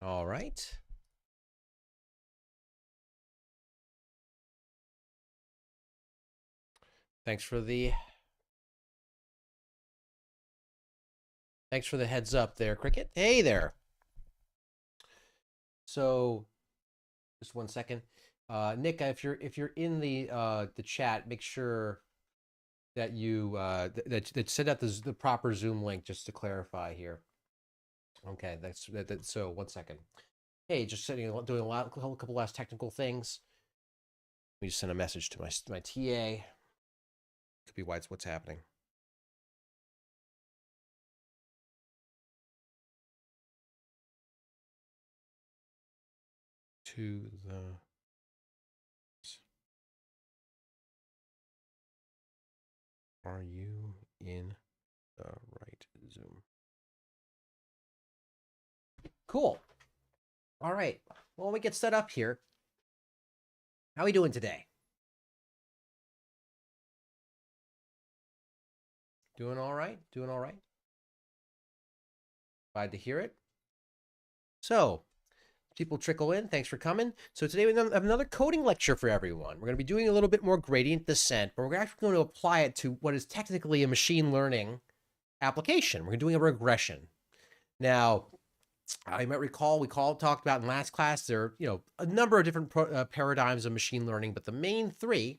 All right. Thanks for the heads up there, Cricket. Hey there. So, just 1 second. Nick, if you're in the chat, make sure that you that send out the proper Zoom link just to clarify here. Okay, that's so 1 second. Hey, just doing a couple last technical things. Let me just send a message to my TA. Could be what's happening. To the Are you in the right Zoom? Cool. All right. Well, we get set up here. How are we doing today? Doing all right? Doing all right? Glad to hear it. So, people trickle in. Thanks for coming. So today we have another coding lecture for everyone. We're going to be doing a little bit more gradient descent, but we're actually going to apply it to what is technically a machine learning application. We're doing a regression. Now, you might recall we talked about in last class, there are a number of different paradigms of machine learning, but the main three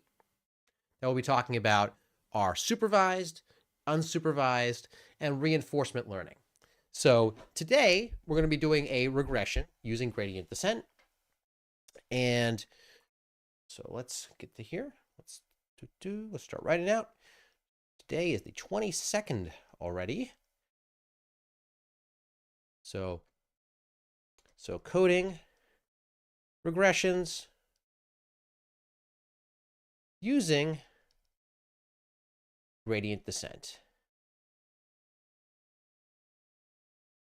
that we'll be talking about are supervised, unsupervised, and reinforcement learning. So today we're going to be doing a regression using gradient descent. And so let's get to here. Let's start writing out. Today is the 22nd already. So coding regressions using gradient descent.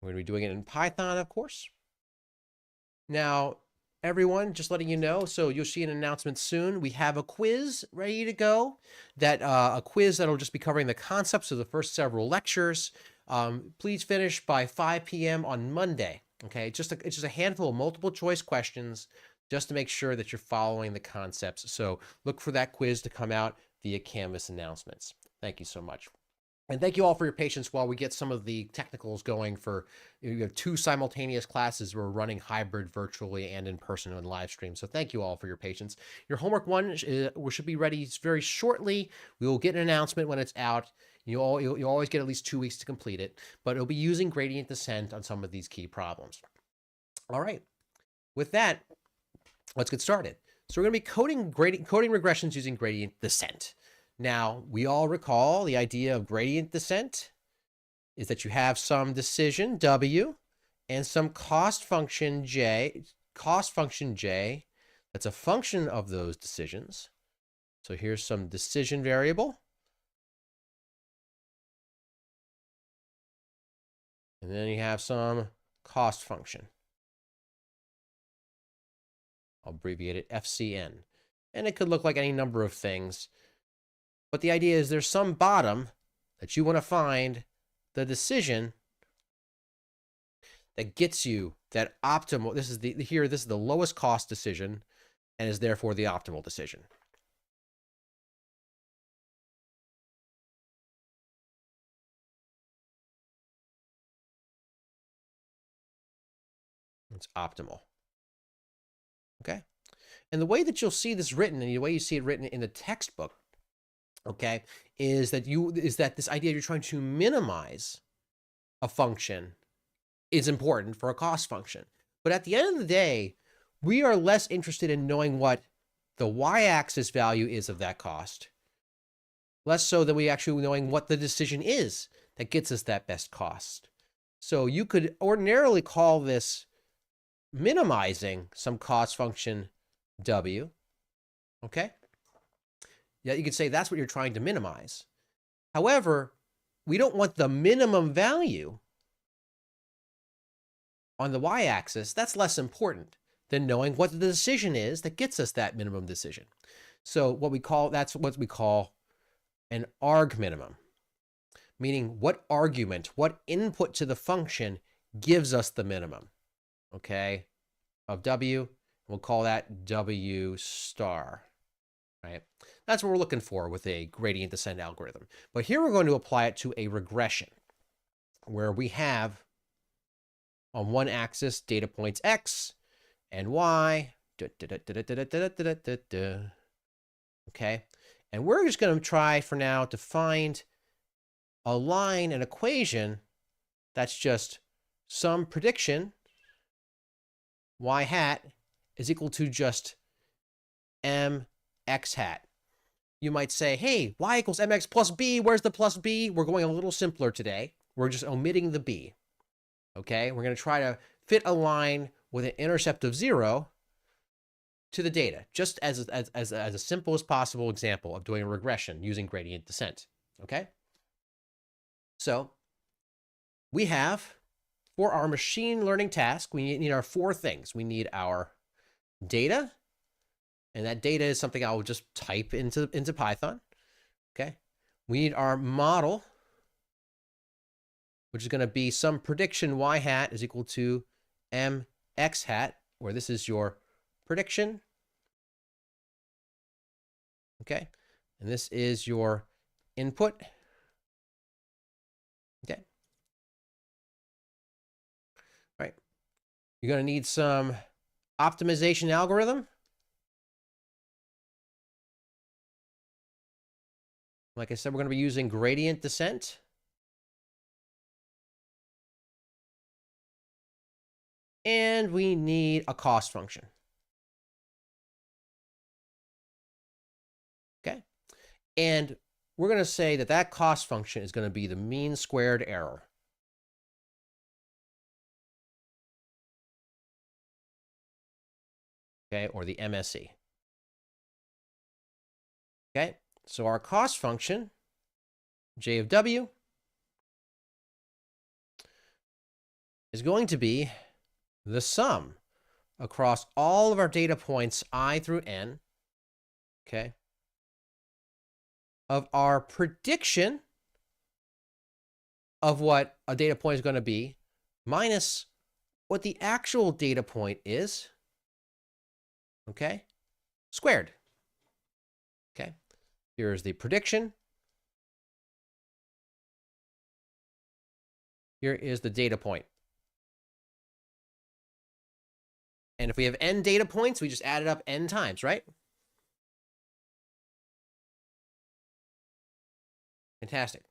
We're going to be doing it in Python, of course. Now, everyone, just letting you know, so you'll see an announcement soon. We have a quiz ready to go. A quiz that'll just be covering the concepts of the first several lectures. Please finish by 5 p.m. on Monday. Okay, it's just a handful of multiple choice questions just to make sure that you're following the concepts. So look for that quiz to come out via Canvas announcements. Thank you so much. And thank you all for your patience while we get some of the technicals going for two simultaneous classes. We're running hybrid virtually and in person on live stream. So thank you all for your patience. Your homework one should be ready very shortly. We will get an announcement when it's out. You'll always get at least 2 weeks to complete it, but it'll be using gradient descent on some of these key problems. All right. With that, let's get started. So we're going to be coding regressions using gradient descent. Now, we all recall the idea of gradient descent is that you have some decision, W, and some cost function, J, that's a function of those decisions. So here's some decision variable. And then you have some cost function. I'll abbreviate it FCN. And it could look like any number of things. But the idea is there's some bottom that you want to find the decision that gets you that optimal. This is the lowest cost decision and is therefore the optimal decision. It's optimal. Okay. And the way that you'll see this written and the way you see it written in the textbook, okay, is that this idea you're trying to minimize a function is important for a cost function. But at the end of the day, we are less interested in knowing what the y-axis value is of that cost, less so than we actually knowing what the decision is that gets us that best cost. So you could ordinarily call this minimizing some cost function W, okay? Yeah, you could say that's what you're trying to minimize. However, we don't want the minimum value on the y-axis. That's less important than knowing what the decision is that gets us that minimum decision. So that's what we call an arg minimum, meaning what argument, what input to the function gives us the minimum. okay, of W. We'll call that W star, right? That's what we're looking for with a gradient descent algorithm. But here we're going to apply it to a regression where we have on one axis data points X and Y. Okay. And we're just going to try for now to find a line, an equation that's just some prediction Y hat is equal to just mx hat. You might say, hey, y equals mx plus b. Where's the plus b? We're going a little simpler today. We're just omitting the b. Okay, we're going to try to fit a line with an intercept of 0 to the data, just as a simple as possible example of doing a regression using gradient descent. Okay, so we have, for our machine learning task, we need our 4 things. We need our data, and that data is something I'll just type into Python. Okay, we need our model, which is going to be some prediction y hat is equal to mx hat, where this is your prediction. Okay, and this is your input. Okay, all right. You're going to need some optimization algorithm. Like I said, we're going to be using gradient descent. And we need a cost function. Okay. And we're going to say that that cost function is going to be the mean squared error. Okay, or the MSE. Okay, so our cost function, J of W, is going to be the sum across all of our data points I through N, okay, of our prediction of what a data point is going to be minus what the actual data point is, okay, squared. Okay, here's the prediction. Here is the data point. And if we have n data points, we just add it up n times, right? Fantastic.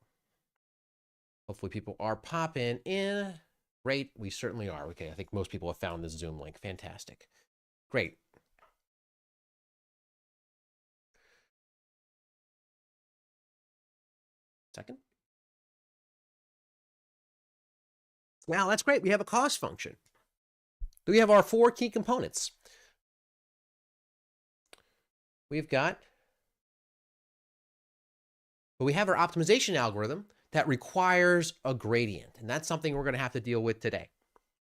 Hopefully people are popping in. Great, we certainly are. Okay, I think most people have found this Zoom link. Fantastic. Great. Second. Now that's great. We have a cost function. We have our 4 key components. We've got, but we have our optimization algorithm that requires a gradient. And that's something we're going to have to deal with today.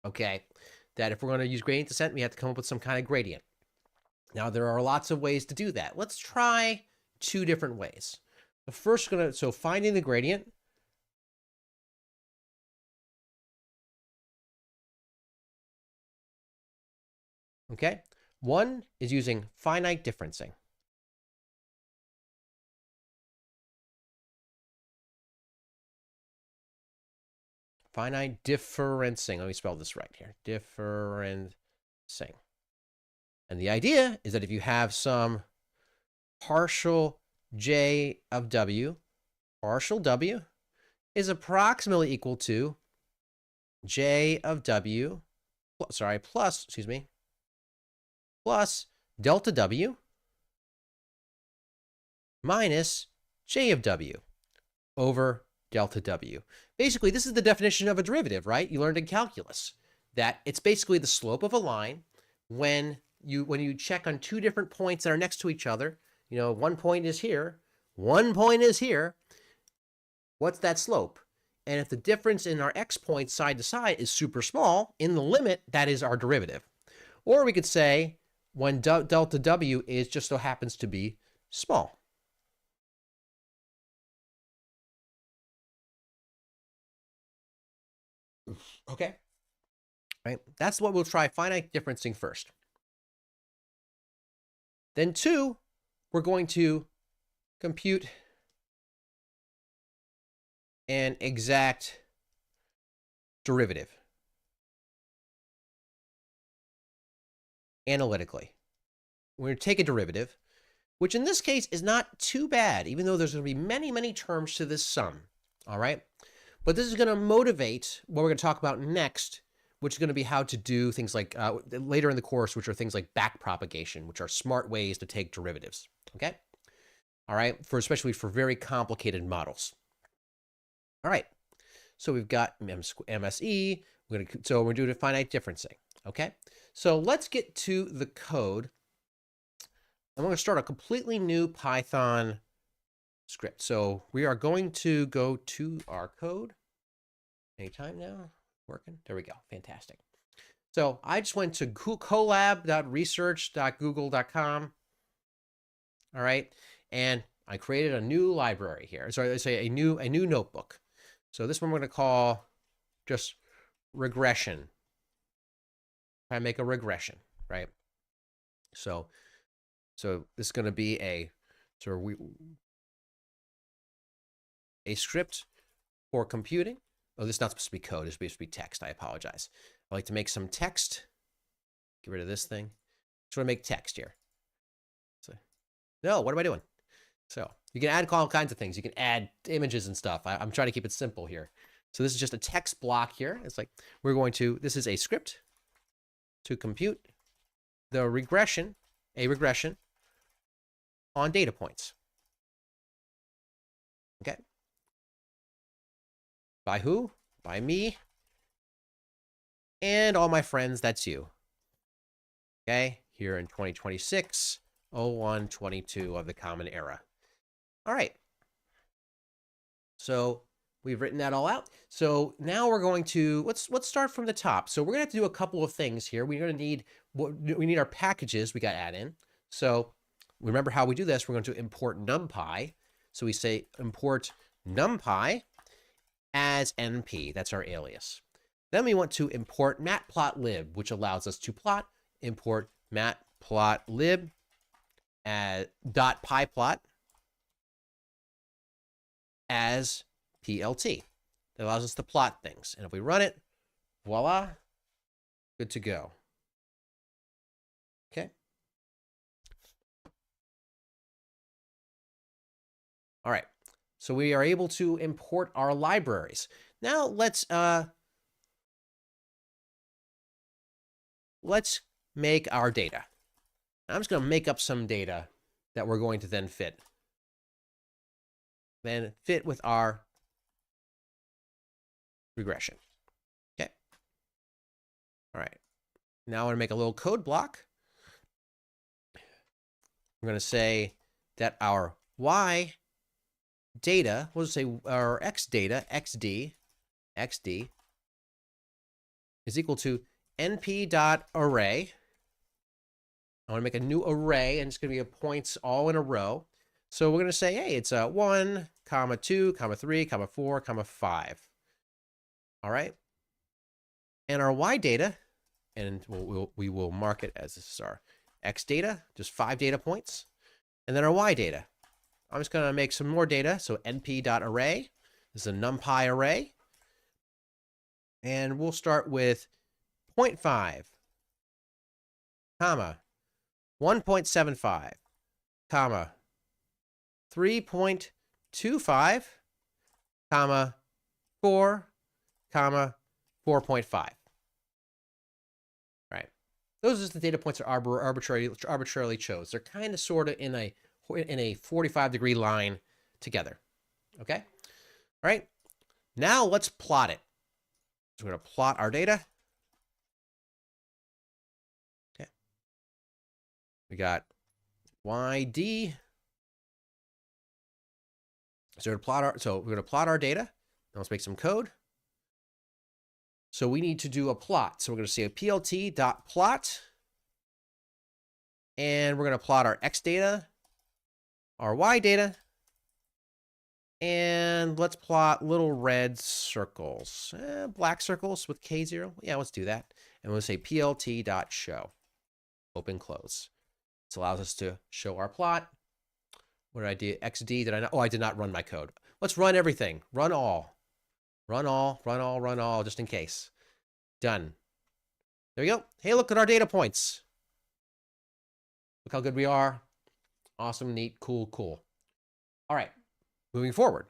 Okay, that if we're going to use gradient descent, we have to come up with some kind of gradient. Now, there are lots of ways to do that. Let's try 2 different ways. The first, so finding the gradient. Okay, one is using finite differencing. Finite differencing. Let me spell this right here. Differencing. And the idea is that if you have some partial j of w, partial w is approximately equal to j of w, plus delta w minus j of w over delta w. Basically, this is the definition of a derivative, right? You learned in calculus that it's basically the slope of a line when you check on 2 different points that are next to each other. You know, one point is here, one point is here. What's that slope? And if the difference in our x points side to side is super small, in the limit, that is our derivative. Or we could say when delta w is just so happens to be small. Okay. right? That's what we'll try finite differencing first. Then 2, we're going to compute an exact derivative analytically. We're going to take a derivative, which in this case is not too bad, even though there's going to be many, many terms to this sum, all right? But this is going to motivate what we're going to talk about next, which is going to be how to do things like, later in the course, which are things like backpropagation, which are smart ways to take derivatives, okay? All right, especially for very complicated models. All right, so we've got MSE, so we're doing a finite differencing, okay? So let's get to the code. I'm going to start a completely new Python script. So we are going to go to our code. Anytime now? Working? There we go. Fantastic. So I just went to collab.research.google.com. All right. And I created a new library here. Sorry, let's say a new notebook. So this one we're going to call just regression. I make a regression, right? So this is going to be a script for computing. Oh, this is not supposed to be code. It's supposed to be text. I apologize. I like to make some text. Get rid of this thing. Just want to make text here. So, no, what am I doing? So you can add all kinds of things. You can add images and stuff. I'm trying to keep it simple here. So this is just a text block here. It's like we're going to, this is a script to compute the regression, a regression on data points. Okay. By who? By me and all my friends. That's you. Okay. Here in 2026, 0122 of the Common Era. All right. So we've written that all out. So now we're going to, let's start from the top. So we're going to have to do a couple of things here. We're going to need, we need our packages we got to add in. So remember how we do this. We're going to import NumPy. So we say import NumPy as NP. That's our alias. Then we want to import matplotlib, which allows us to plot. Import matplotlib as .pyplot as PLT. That allows us to plot things. And if we run it, voila, good to go. Okay. All right. So we are able to import our libraries. Now let's make our data. I'm just going to make up some data that we're going to then fit with our regression. Okay. All right. Now I want to make a little code block. We're going to say that our Y data, we'll just say our X data, XD is equal to np.array. I want to make a new array, and it's going to be points all in a row. So we're going to say, hey, it's 1, 2, 3, 4, 5. All right. And our Y data, and we will mark it as this is our X data, just 5 data points. And then our Y data. I'm just going to make some more data. So np.array. This is a NumPy array. And we'll start with 0.5, comma, 1.75, comma, 3.25, comma, 4, comma, 4.5. Right. Those are the data points are arbitrarily chose. They're kind of sort of in a 45-degree line together. Okay. All right. Now let's plot it. So we're going to plot our data. Okay. We got YD. So we're going to plot our data. Now let's make some code. So we need to do a plot. So we're going to say a plt.plot. And we're going to plot our X data, our Y data, And let's plot little red circles, black circles with K0. Yeah, let's do that. And we'll say plt.show, open, close. This allows us to show our plot. What did I do? XD, did I not? Oh, I did not run my code. Let's run everything. Run all. Run all, run all, run all, just in case. Done. There we go. Hey, look at our data points. Look how good we are. Awesome, neat, cool, cool. All right, moving forward.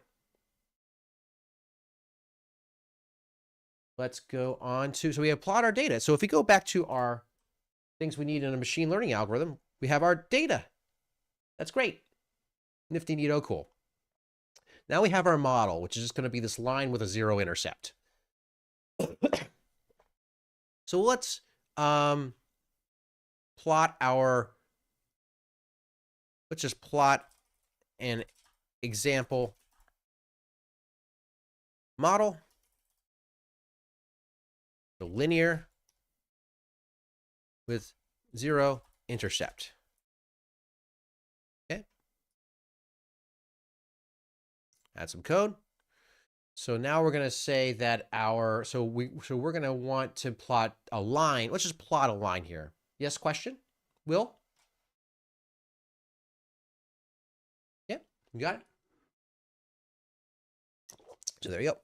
Let's go on to, so we have plot our data. So if we go back to our things we need in a machine learning algorithm, we have our data. That's great. Nifty, neato, cool. Now we have our model, which is just going to be this line with a 0 intercept. So let's plot our, let's just plot an example model. So linear with 0 intercept. Okay. Add some code. So now we're going to say that our, so we're going to want to plot a line. Let's just plot a line here. Yes, question? Will? Yeah, you got it. So there you go.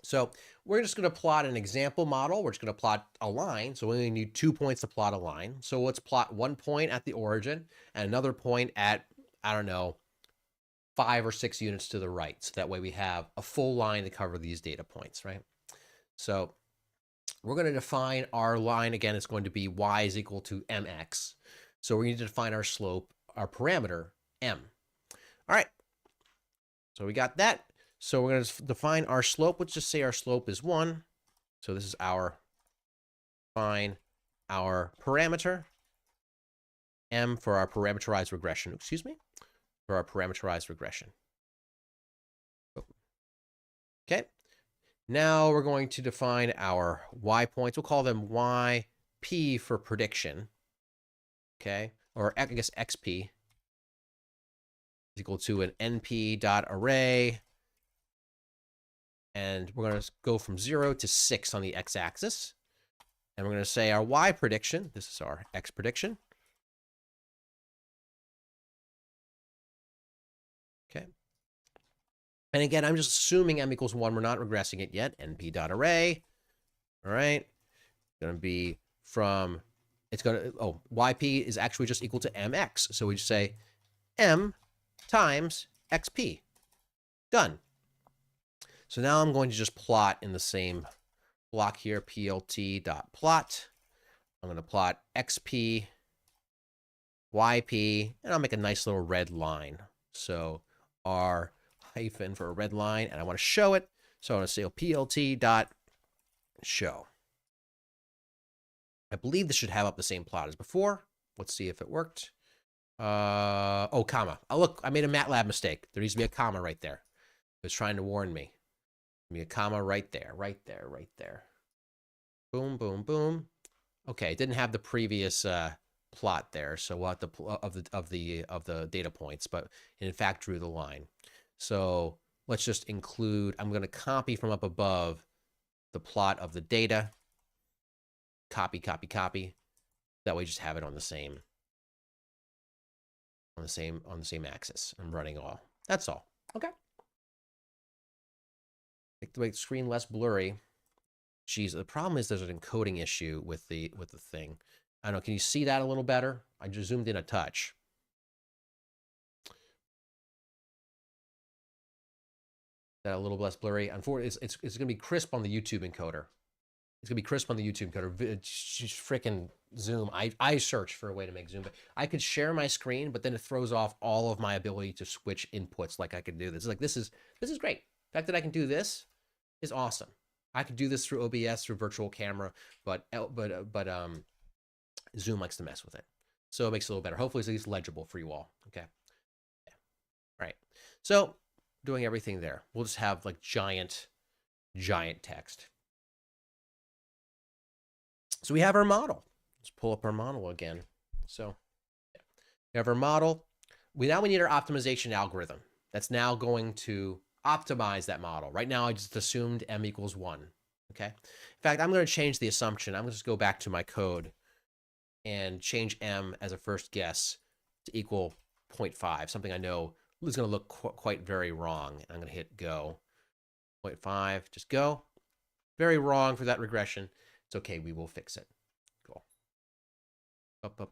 So we're just going to plot an example model. We're just going to plot a line. So we only need 2 points to plot a line. So let's plot 1 point at the origin and another point at, I don't know, 5 or 6 units to the right. So that way we have a full line to cover these data points, right? So we're going to define our line. Again, it's going to be y is equal to mx. So we need to define our slope, our parameter, m. All right. So we got that. So we're going to define our slope. Let's just say our slope is 1. So this is our, define our parameter, m for our parameterized regression, excuse me, for our parameterized regression. Okay. Now we're going to define our y points. We'll call them yp for prediction. Okay. Or I guess xp is equal to an np.array. And we're going to go from 0 to 6 on the x-axis. And we're going to say our y prediction. This is our x prediction. Okay. And again, I'm just assuming m equals 1. We're not regressing it yet. np.array. All right. Going to be from, it's going to, oh, yp is actually just equal to mx. So we just say m times xp. Done. So now I'm going to just plot in the same block here, plt.plot. I'm going to plot xp, yp, and I'll make a nice little red line. So r hyphen for a red line, and I want to show it. So I'm going to say plt.show. I believe this should have up the same plot as before. Let's see if it worked. Oh, comma. Oh, look, I made a MATLAB mistake. There needs to be a comma right there. It was trying to warn me. Give me a comma right there, right there, right there. Boom, boom, boom. Okay, it didn't have the previous plot there, so we'll have to of the data points, but it in fact drew the line. So let's just include. I'm going to copy from up above the plot of the data. Copy, copy, copy. That way, just have it on the same axis. I'm running all. That's all. Okay. Make the screen less blurry. Geez, the problem is there's an encoding issue with the thing. I don't know. Can you see that a little better? I just zoomed in a touch. That a little less blurry. Unfortunately, it's going to be crisp on the YouTube encoder. It's going to be crisp on the YouTube encoder. Just freaking Zoom. I searched for a way to make Zoom, but I could share my screen, but then it throws off all of my ability to switch inputs like I could do this. Like this is great. The fact that I can do this is awesome. I could do this through OBS, through virtual camera, but Zoom likes to mess with it. So it makes it a little better. Hopefully it's at least legible for you all. Okay. Yeah. All right. So doing everything there. We'll just have like giant text. So we have our model. Let's pull up our model again. So yeah. We have our model. Now we need our optimization algorithm. that's now going to optimize that model. Right now, I just assumed m equals 1. Okay. In fact, I'm going to change the assumption. I'm going to just go back to my code and change m as a first guess to equal 0.5, something I know is going to look quite very wrong. I'm going to hit go. 0.5, just go. Very wrong for that regression. It's okay, we will fix it. Cool. Okay.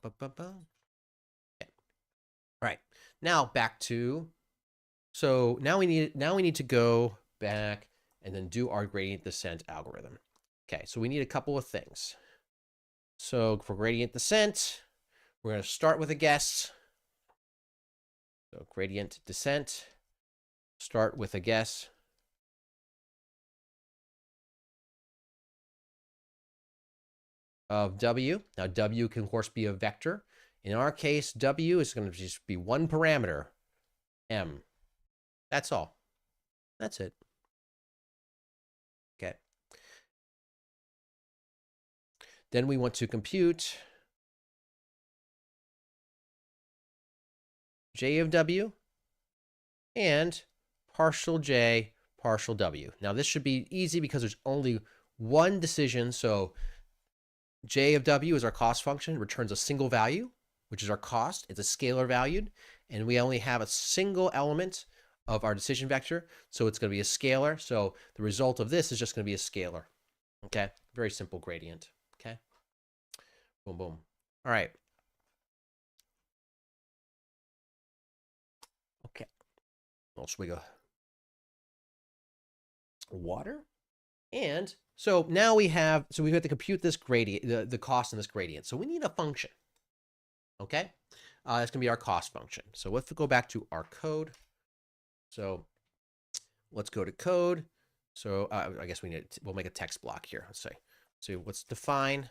All right, now back to, so now we need to go back and then do our gradient descent algorithm. Okay, so we need a couple of things. So for gradient descent, we're going to start with a guess. So gradient descent, start with a guess. Of w. Now w can of course be a vector. In our case, w is going to just be one parameter, m. That's all. That's it. Okay. Then we want to compute j of w and partial j, partial w. Now this should be easy because there's only one decision. So j of w is our cost function, returns a single value, which is our cost. It's a scalar valued, and we only have a single element of our decision vector, so it's going to be a scalar. So the result of this is just going to be a scalar. Okay, very simple gradient. Okay, boom, boom. All right. Okay, well, should we go water? And so now we have to compute this gradient, the cost in this gradient. So we need a function. Okay, that's going to be our cost function. So let's go back to our code. So let's go to code. So I guess we'll make a text block here. Let's say, so let's define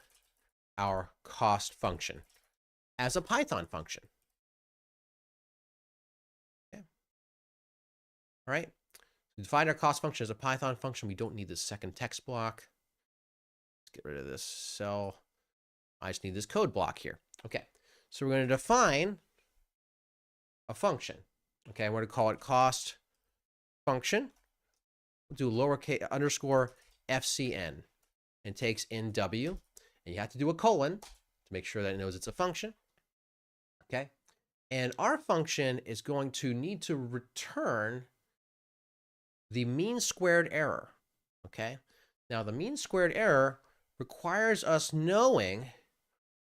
our cost function as a Python function. Okay. All right. To define our cost function as a Python function, we don't need this second text block. Let's get rid of this cell. I just need this code block here. Okay. So we're going to define a function. Okay, we're going to call it cost function. We'll do lowercase underscore FCN and takes in W. And you have to do a colon to make sure that it knows it's a function. Okay. And our function is going to need to return the mean squared error. Okay. Now the mean squared error requires us knowing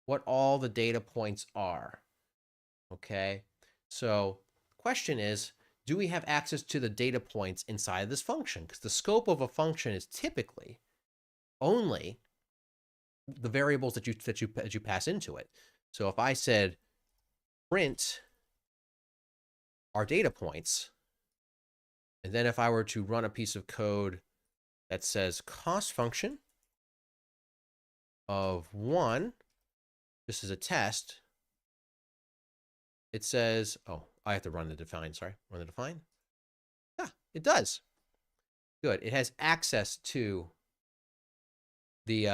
what all the data points are. Okay. So the question is, do we have access to the data points inside of this function? Because the scope of a function is typically only the variables that you pass into it. So if I said print our data points, and then if I were to run a piece of code that says cost function of 1, this is a test, it says, oh, I have to run the define, sorry, run the define. Yeah, it does. Good, it has access to the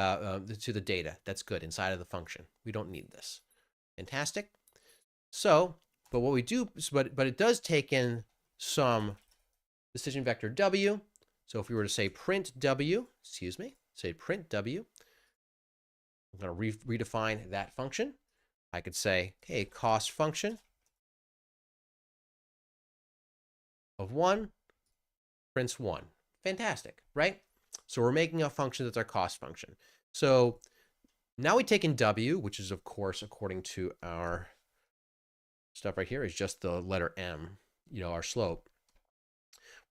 data. That's good inside of the function. We don't need this. Fantastic. So, but what we do, but it does take in some decision vector w. So if we were to say print w, say print w, I'm going to redefine that function. I could say, okay, cost function of 1 prints 1. Fantastic, right? So we're making a function that's our cost function. So now we take in w, which is, of course, according to our stuff right here, is just the letter m, our slope.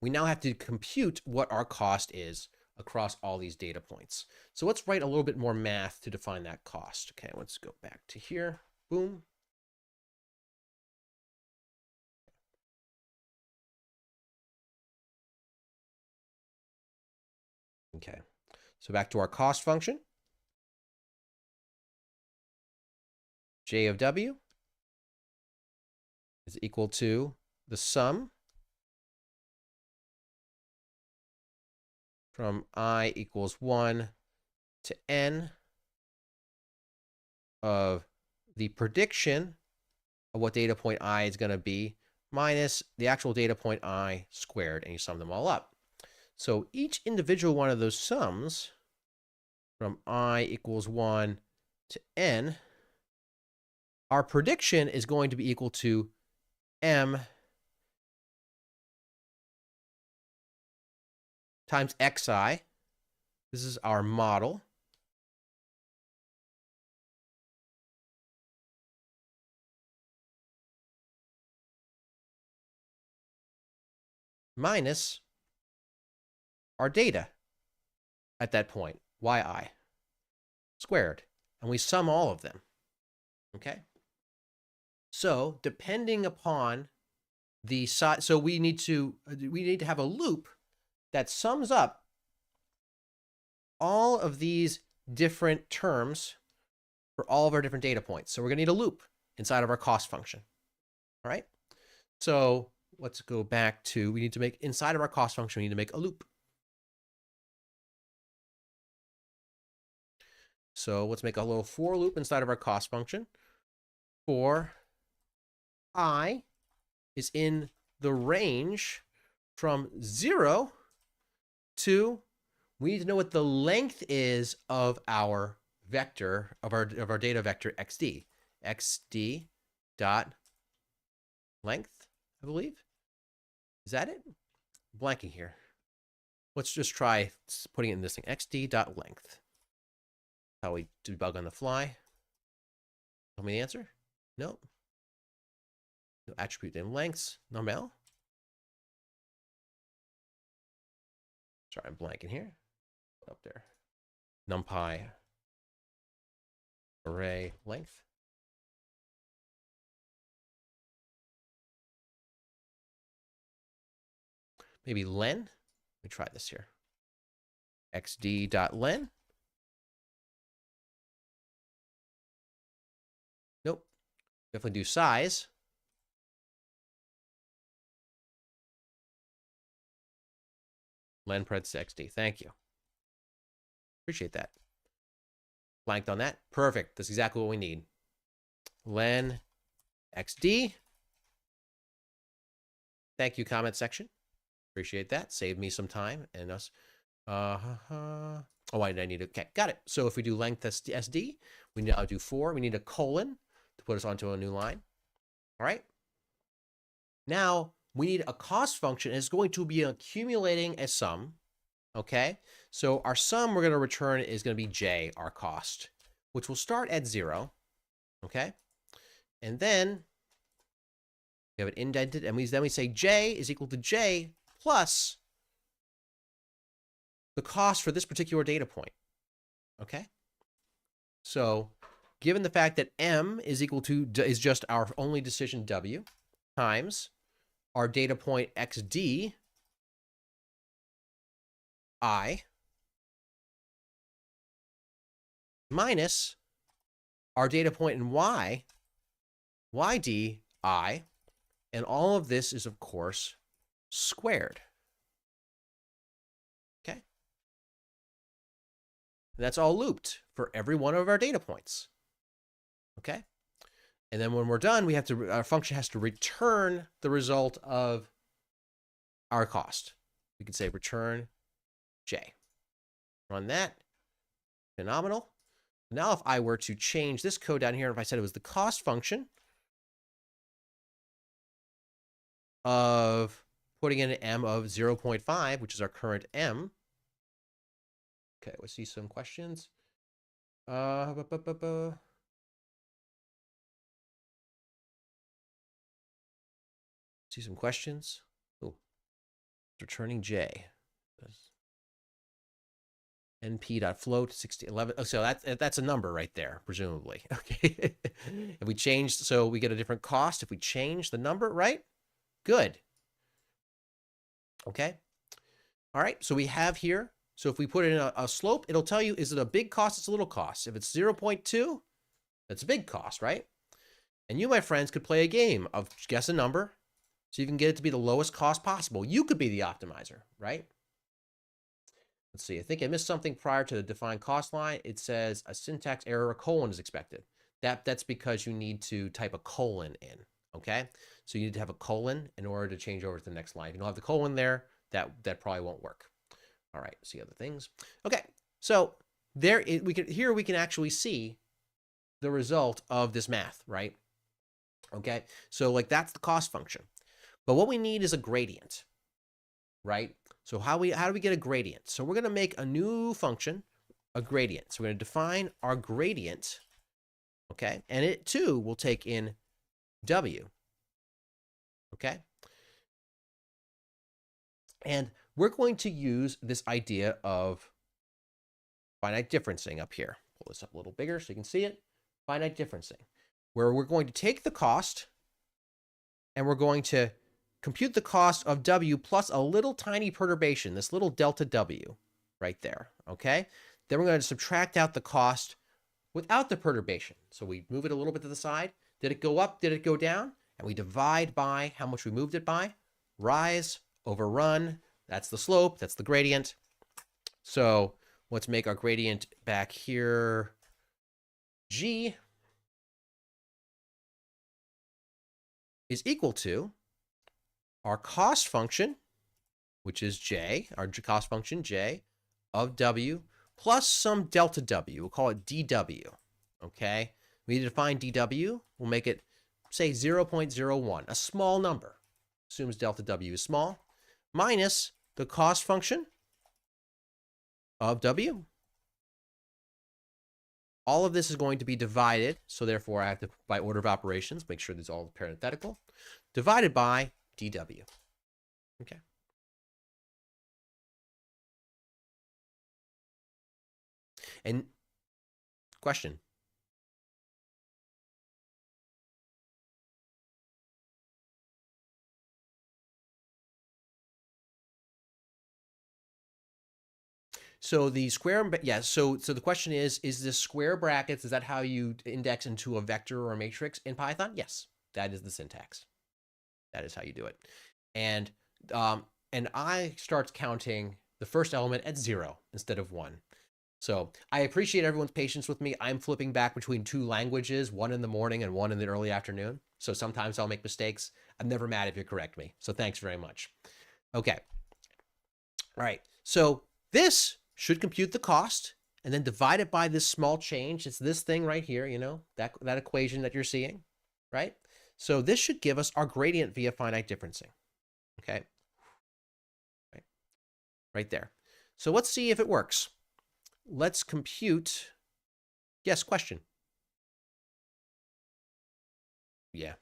We now have to compute what our cost is across all these data points. So let's write a little bit more math to define that cost. Okay, let's go back to here. Boom. Okay, so back to our cost function. J of w is equal to the sum from I equals 1 to n of the prediction of what data point I is going to be minus the actual data point I squared, and you sum them all up. So each individual one of those sums from I equals 1 to n, our prediction is going to be equal to m times xi. This is our model. Minus our data at that point, yi squared. And we sum all of them. Okay? So depending upon the size, so we need to have a loop that sums up all of these different terms for all of our different data points. So we're going to need a loop inside of our cost function. All right? So let's go back to, we need to make, inside of our cost function, we need to make a loop. So let's make a little for loop inside of our cost function. For I is in the range from 0 to, we need to know what the length is of our vector, of our data vector xd. xd dot length, I believe. Is that it? I'm blanking here. Let's just try putting it in this thing. xd dot length. How we debug on the fly. Tell me the answer. Nope. No attribute name lengths. Normal. Sorry, I'm blanking here. Up there. NumPy array length. Maybe len. Let me try this here. xd.len. Nope. Definitely do size. Len parentheses xd. Thank you. Appreciate that. Blanked on that. Perfect. That's exactly what we need. Len xd. Thank you, comment section. Appreciate that. Saved me some time and us. Oh, I need to. Okay, got it. So if we do length SD, we now do 4. We need a colon to put us onto a new line. All right. Now we need a cost function. It's going to be accumulating a sum. Okay. So our sum we're going to return is going to be j, our cost, which will start at 0. Okay. And then we have it indented, and then we say j is equal to j plus the cost for this particular data point. Okay. So given the fact that m is equal to, is just our only decision w, times our data point xd I minus our data point in y, yd I, and all of this is, of course, squared. Okay. And that's all looped for every one of our data points. Okay. And then when we're done, we have to, our function has to return the result of our cost. We can say return j. Run that. Phenomenal. Now, if I were to change this code down here, if I said it was the cost function of putting in an m of 0.5, which is our current m. Okay, let's see some questions. See some questions. Oh, returning j. np.float 6011. Oh, so that's a number right there, presumably. Okay. If we change, so we get a different cost if we change the number, right? Good. Okay. All right. So we have here. So if we put in a slope, it'll tell you, is it a big cost? It's a little cost. If it's 0.2, that's a big cost, right? And you, my friends, could play a game of guess a number so you can get it to be the lowest cost possible. You could be the optimizer, right? Let's see. I think I missed something prior to the defined cost line. It says a syntax error, a colon is expected. That's because you need to type a colon in. Okay, so you need to have a colon in order to change over to the next line. If you don't have the colon there, that probably won't work. All right, see other things. Okay, so here we can actually see the result of this math, right? Okay, so like that's the cost function. But what we need is a gradient, right? So how do we get a gradient? So we're going to make a new function, a gradient. So we're going to define our gradient, okay? And it too will take in w, okay? And we're going to use this idea of finite differencing up here. Pull this up a little bigger so you can see it. Finite differencing, where we're going to take the cost and we're going to compute the cost of w plus a little tiny perturbation, this little delta w right there, okay? Then we're going to subtract out the cost without the perturbation. So we move it a little bit to the side. Did it go up? Did it go down? And we divide by how much we moved it by. Rise over run. That's the slope. That's the gradient. So let's make our gradient back here g is equal to our cost function, which is j, our cost function j of w plus some delta w. We'll call it dw, okay? We need to define dw. We'll make it, say, 0.01, a small number. Assumes delta w is small, minus the cost function of w. All of this is going to be divided, so therefore I have to, by order of operations, make sure these are all parenthetical, divided by dw. Okay. And question. So the square, yeah, so the question is this square brackets, is that how you index into a vector or a matrix in Python? Yes, that is the syntax. That is how you do it. And I start counting the first element at 0 instead of 1. So I appreciate everyone's patience with me. I'm flipping back between two languages, one in the morning and one in the early afternoon. So sometimes I'll make mistakes. I'm never mad if you correct me. So thanks very much. Okay. All right. So this should compute the cost and then divide it by this small change. It's this thing right here, you know, that equation that you're seeing, right? So this should give us our gradient via finite differencing. Okay. Right there. So let's see if it works. Let's compute. Yes, question. Yeah.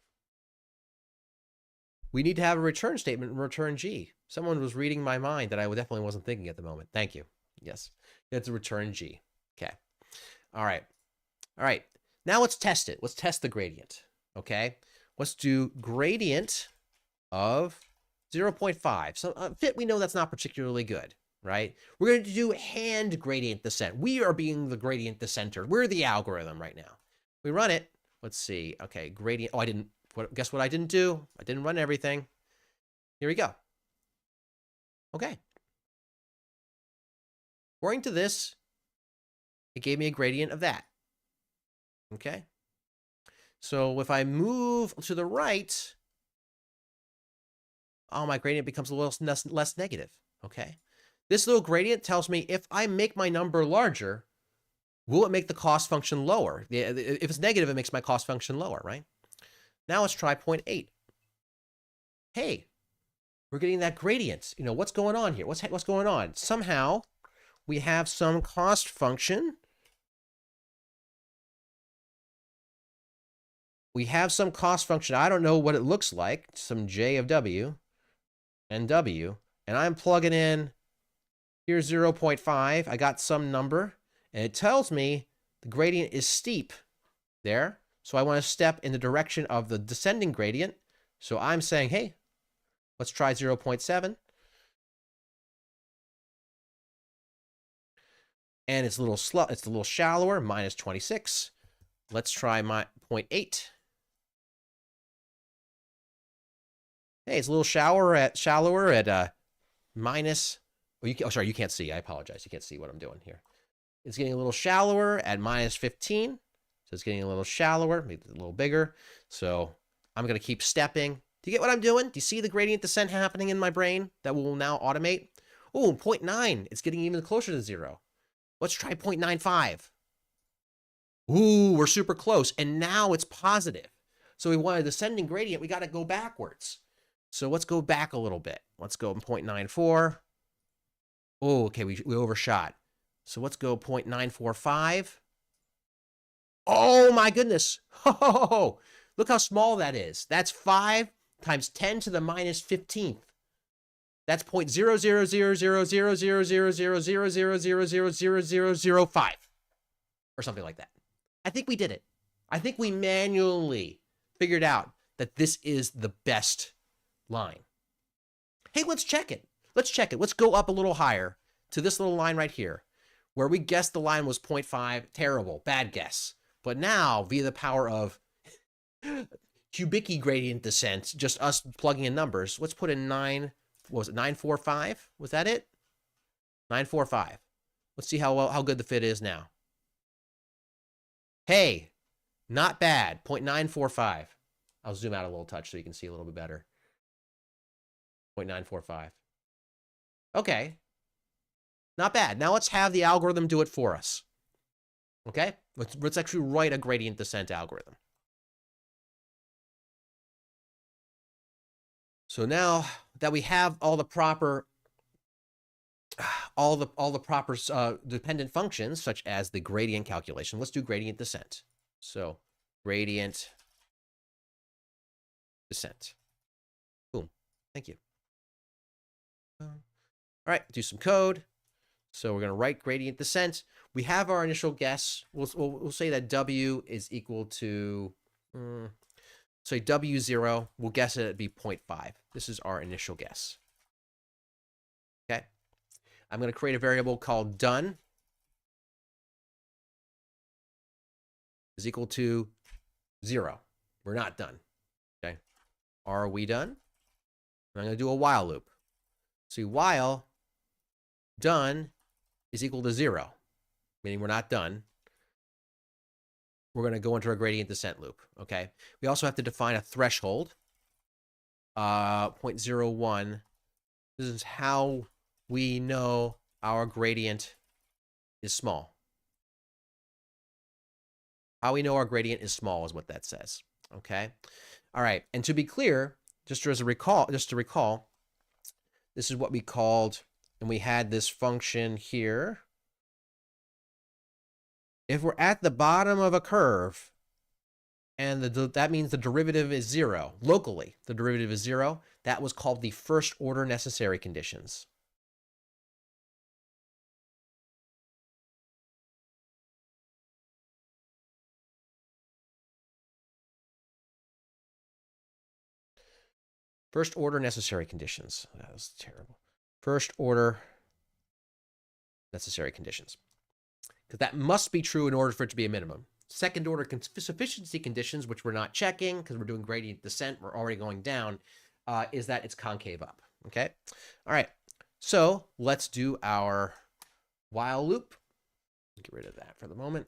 We need to have a return statement and return G. Someone was reading my mind that I definitely wasn't thinking at the moment. Thank you. Yes, it's a return G. Okay. All right. All right. Now let's test it. Let's test the gradient. Okay. Let's do gradient of 0.5. So fit, we know that's not particularly good, right? We're going to do hand gradient descent. We are being the gradient descenter. We're the algorithm right now. We run it. Let's see. Okay, gradient. Oh, I didn't. Guess what I didn't do? I didn't run everything. Here we go. Okay. According to this, it gave me a gradient of that. Okay. So if I move to the right, oh, my gradient becomes a little less negative. Okay. This little gradient tells me if I make my number larger, will it make the cost function lower? If it's negative, it makes my cost function lower, right? Now let's try 0.8. Hey, we're getting that gradient. You know, what's going on here? What's going on? Somehow we have some cost function. We have some cost function. I don't know what it looks like. Some J of W and W. And I'm plugging in, here's 0.5. I got some number. And it tells me the gradient is steep there. So I want to step in the direction of the descending gradient. So I'm saying, hey, let's try 0.7. And it's a little shallower, minus 26. Let's try my 0.8. Hey, it's a little shallower at minus. Oh, sorry, you can't see. I apologize. You can't see what I'm doing here. It's getting a little shallower at minus 15. So it's getting a little shallower, maybe a little bigger. So I'm going to keep stepping. Do you get what I'm doing? Do you see the gradient descent happening in my brain that will now automate? Oh, 0.9. It's getting even closer to 0. Let's try 0.95. Ooh, we're super close. And now it's positive. So we want a descending gradient. We got to go backwards. So let's go back a little bit. Let's go 0.94. Oh, okay, we overshot. So let's go 0.945. Oh, my goodness. Oh, look how small that is. That's 5 times 10 to the minus 15th. That's 0.0000000000000005 or something like that. I think we did it. I think we manually figured out that this is the best line. Hey, let's check it. Let's check it. Let's go up a little higher to this little line right here where we guessed the line was 0.5. Terrible, bad guess. But now, via the power of Kubicki gradient descent, just us plugging in numbers, let's put in 9, what was it, 945? Was that it? 945. Let's see how good the fit is now. Hey, not bad, 0.945. I'll zoom out a little touch so you can see a little bit better. 0.945. Okay, not bad. Now let's have the algorithm do it for us. Okay, let's actually write a gradient descent algorithm. So now that we have all the proper dependent functions, such as the gradient calculation, let's do gradient descent. So gradient descent. Boom. Thank you. All right, do some code. So we're going to write gradient descent. We have our initial guess. We'll say that W is equal to, say W0. We'll guess it at be 0.5. This is our initial guess. Okay. I'm going to create a variable called done is equal to 0. We're not done. Okay. Are we done? I'm going to do a while loop. See, while done is equal to 0, meaning we're not done. We're going to go into our gradient descent loop. Okay. We also have to define a threshold. 0.01. This is how we know our gradient is small. How we know our gradient is small is what that says. Okay. All right. And to be clear, just to recall, this is what we called, and we had this function here. If we're at the bottom of a curve, and that means the derivative is 0, locally, the derivative is 0, that was called the first order necessary conditions. First order necessary conditions. That was terrible. First order necessary conditions. Because that must be true in order for it to be a minimum. Second order sufficiency conditions, which we're not checking because we're doing gradient descent, we're already going down, is that it's concave up. Okay. All right. So let's do our while loop. Get rid of that for the moment.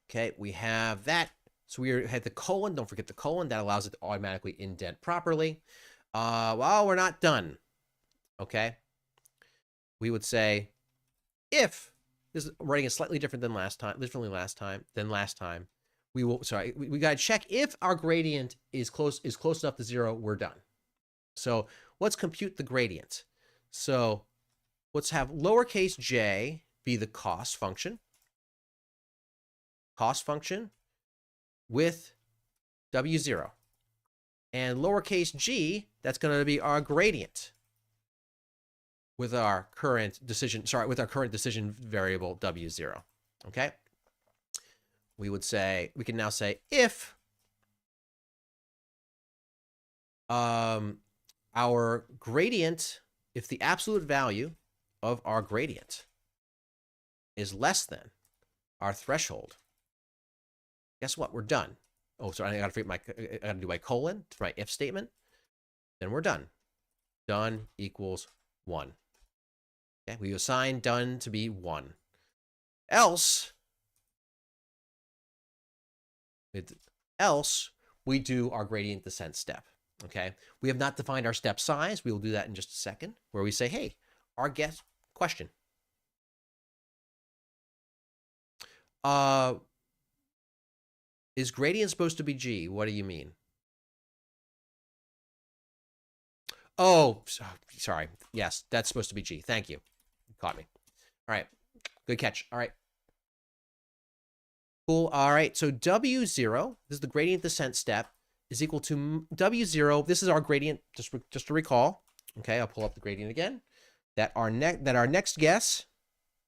Okay. We have that. So we had the colon. Don't forget the colon. That allows it to automatically indent properly. Well, we're not done. Okay. We would say if this is writing it slightly different than last time, we will, sorry, we got to check if our gradient is close enough to 0, we're done. So let's compute the gradient. So let's have lowercase j be the cost function with W0. And lowercase g, that's going to be our gradient with our current decision, variable W0. Okay. We can now say if our gradient, if the absolute value of our gradient is less than our threshold, guess what? We're done. Oh, sorry, I gotta do my colon for my if statement. Then we're done. Done equals 1. Okay, we assign done to be 1. Else, we do our gradient descent step. Okay, we have not defined our step size. We will do that in just a second, where we say, hey, our guess question. Is gradient supposed to be g? What do you mean? Oh, sorry. Yes, that's supposed to be g. Thank you. You caught me. All right, good catch. All right. Cool. All right, so W0, this is the gradient descent step, is equal to W0. This is our gradient, just to recall. Okay, I'll pull up the gradient again. That our next guess,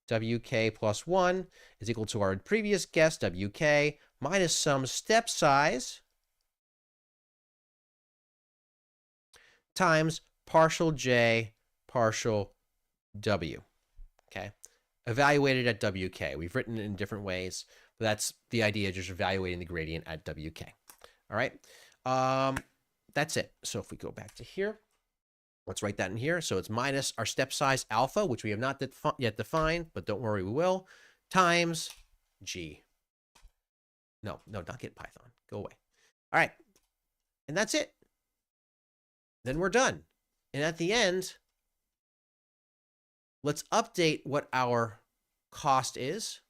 WK plus 1, is equal to our previous guess, WK, minus some step size times partial J partial W. Okay, evaluated at WK. We've written it in different ways, but that's the idea, just evaluating the gradient at WK. All right, that's it. So if we go back to here, let's write that in here. So it's minus our step size alpha, which we have not yet defined, but don't worry, we will, times G. No, not get Python. Go away. All right, and that's it. Then we're done. And at the end, let's update what our cost is.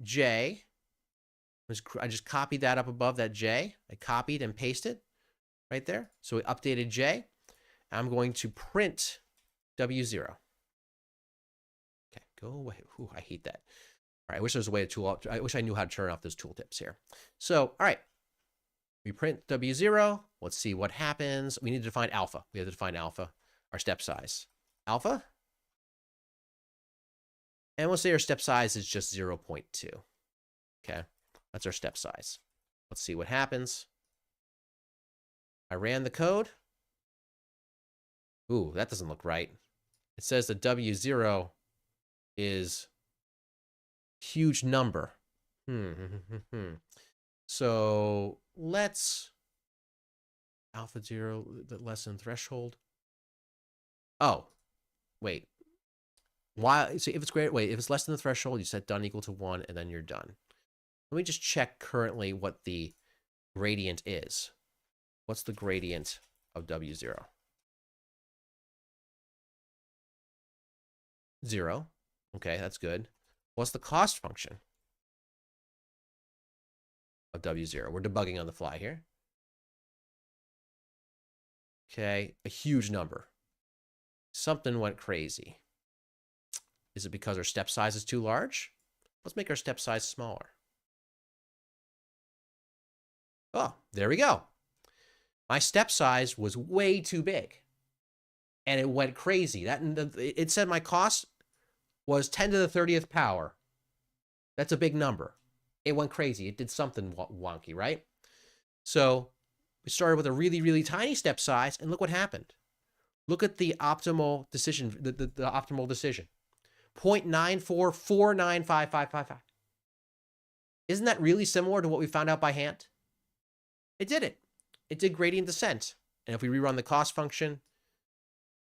J, I just copied that up above that J. I copied and pasted right there. So we updated J. I'm going to print W0. Okay, go away. Ooh, I hate that. All right, I wish there was a way to I wish I knew how to turn off those tooltips here. So, all right, we print W0. Let's see what happens. We need to define alpha. We have to define alpha, our step size. Alpha. And we'll say our step size is just 0.2. Okay, that's our step size. Let's see what happens. I ran the code. Ooh, that doesn't look right. It says the W0 is huge number. So let's alpha 0 less than threshold. Oh, wait. Why? So if it's great, wait, if it's less than the threshold, you set done equal to 1, and then you're done. Let me just check currently what the gradient is. What's the gradient of W0? 0. Okay, that's good. What's the cost function of W0? We're debugging on the fly here. Okay, a huge number. Something went crazy. Is it because our step size is too large? Let's make our step size smaller. Oh, there we go. My step size was way too big, and it went crazy. It said my cost was 10 to the 30th power. That's a big number. It went crazy. It did something wonky, right? So we started with a really, really tiny step size, and look what happened. Look at the optimal decision, the optimal decision. 0.94495555. Isn't that really similar to what we found out by hand? It did it. It did gradient descent. And if we rerun the cost function,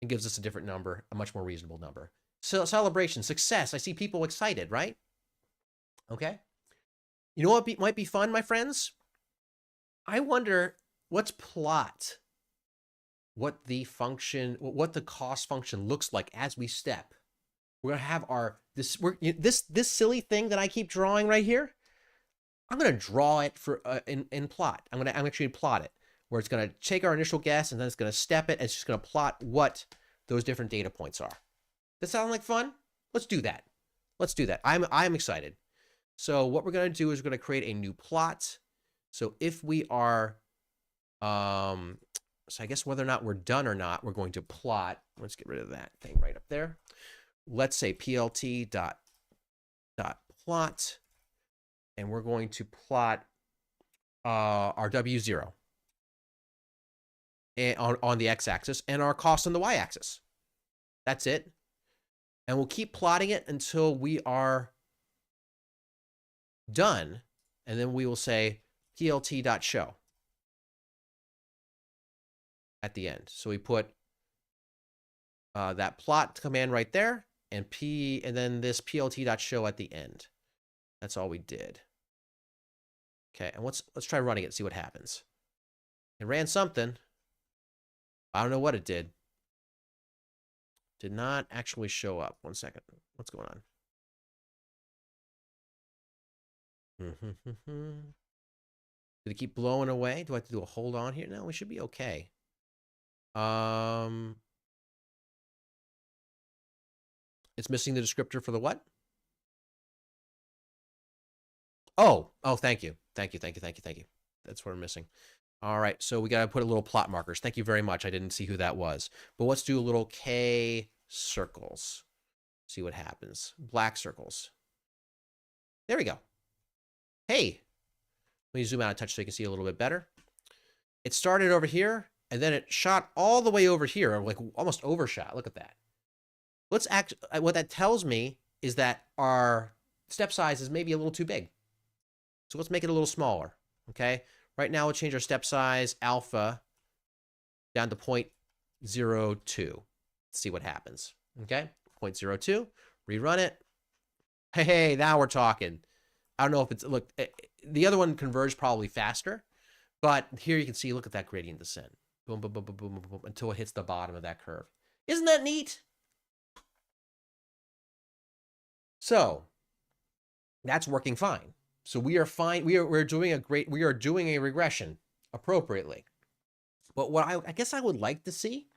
it gives us a different number, a much more reasonable number. So celebration, success. I see people excited, right? Okay. You know what might be fun, my friends? I wonder, let's plot what the cost function looks like as we step. We're gonna have this silly thing that I keep drawing right here. I'm gonna draw it for in plot. I'm actually plot it, where it's gonna take our initial guess and then it's gonna step it and it's just gonna plot what those different data points are. That sound like fun? Let's do that. Let's do that. I'm excited. So what we're gonna do is we're gonna create a new plot. So if we are, so I guess whether or not we're done or not, we're going to plot. Let's get rid of that thing right up there. Let's say plt dot plot, and we're going to plot our W0 on the x-axis and our cost on the y-axis. That's it. And we'll keep plotting it until we are done, and then we will say plt.show at the end. So we put that plot command right there, and then this plt.show at the end. That's all we did. Okay, and let's try running it and see what happens. It ran something. I don't know what it did. Did not actually show up. 1 second. What's going on? Did it keep blowing away? Do I have to do a hold on here? No, we should be okay. It's missing the descriptor for the what? Oh, thank you. Thank you. That's what we're missing. All right, so we got to put a little plot markers. Thank you very much. I didn't see who that was. But let's do a little K circles. See what happens. Black circles. There we go. Hey, let me zoom out a touch so you can see a little bit better. It started over here, and then it shot all the way over here, like almost overshot. Look at that. What that tells me is that our step size is maybe a little too big. So let's make it a little smaller, okay? Right now, we'll change our step size alpha down to 0.02. Let's see what happens, okay? 0.02, rerun it. Hey, now we're talking. I don't know if it's, look, the other one converged probably faster, but here you can see, look at that gradient descent. Boom, boom, boom, boom, boom, boom, boom, until it hits the bottom of that curve. Isn't that neat? So that's working fine. So we are fine. We are doing a regression appropriately. But what I guess I would like to see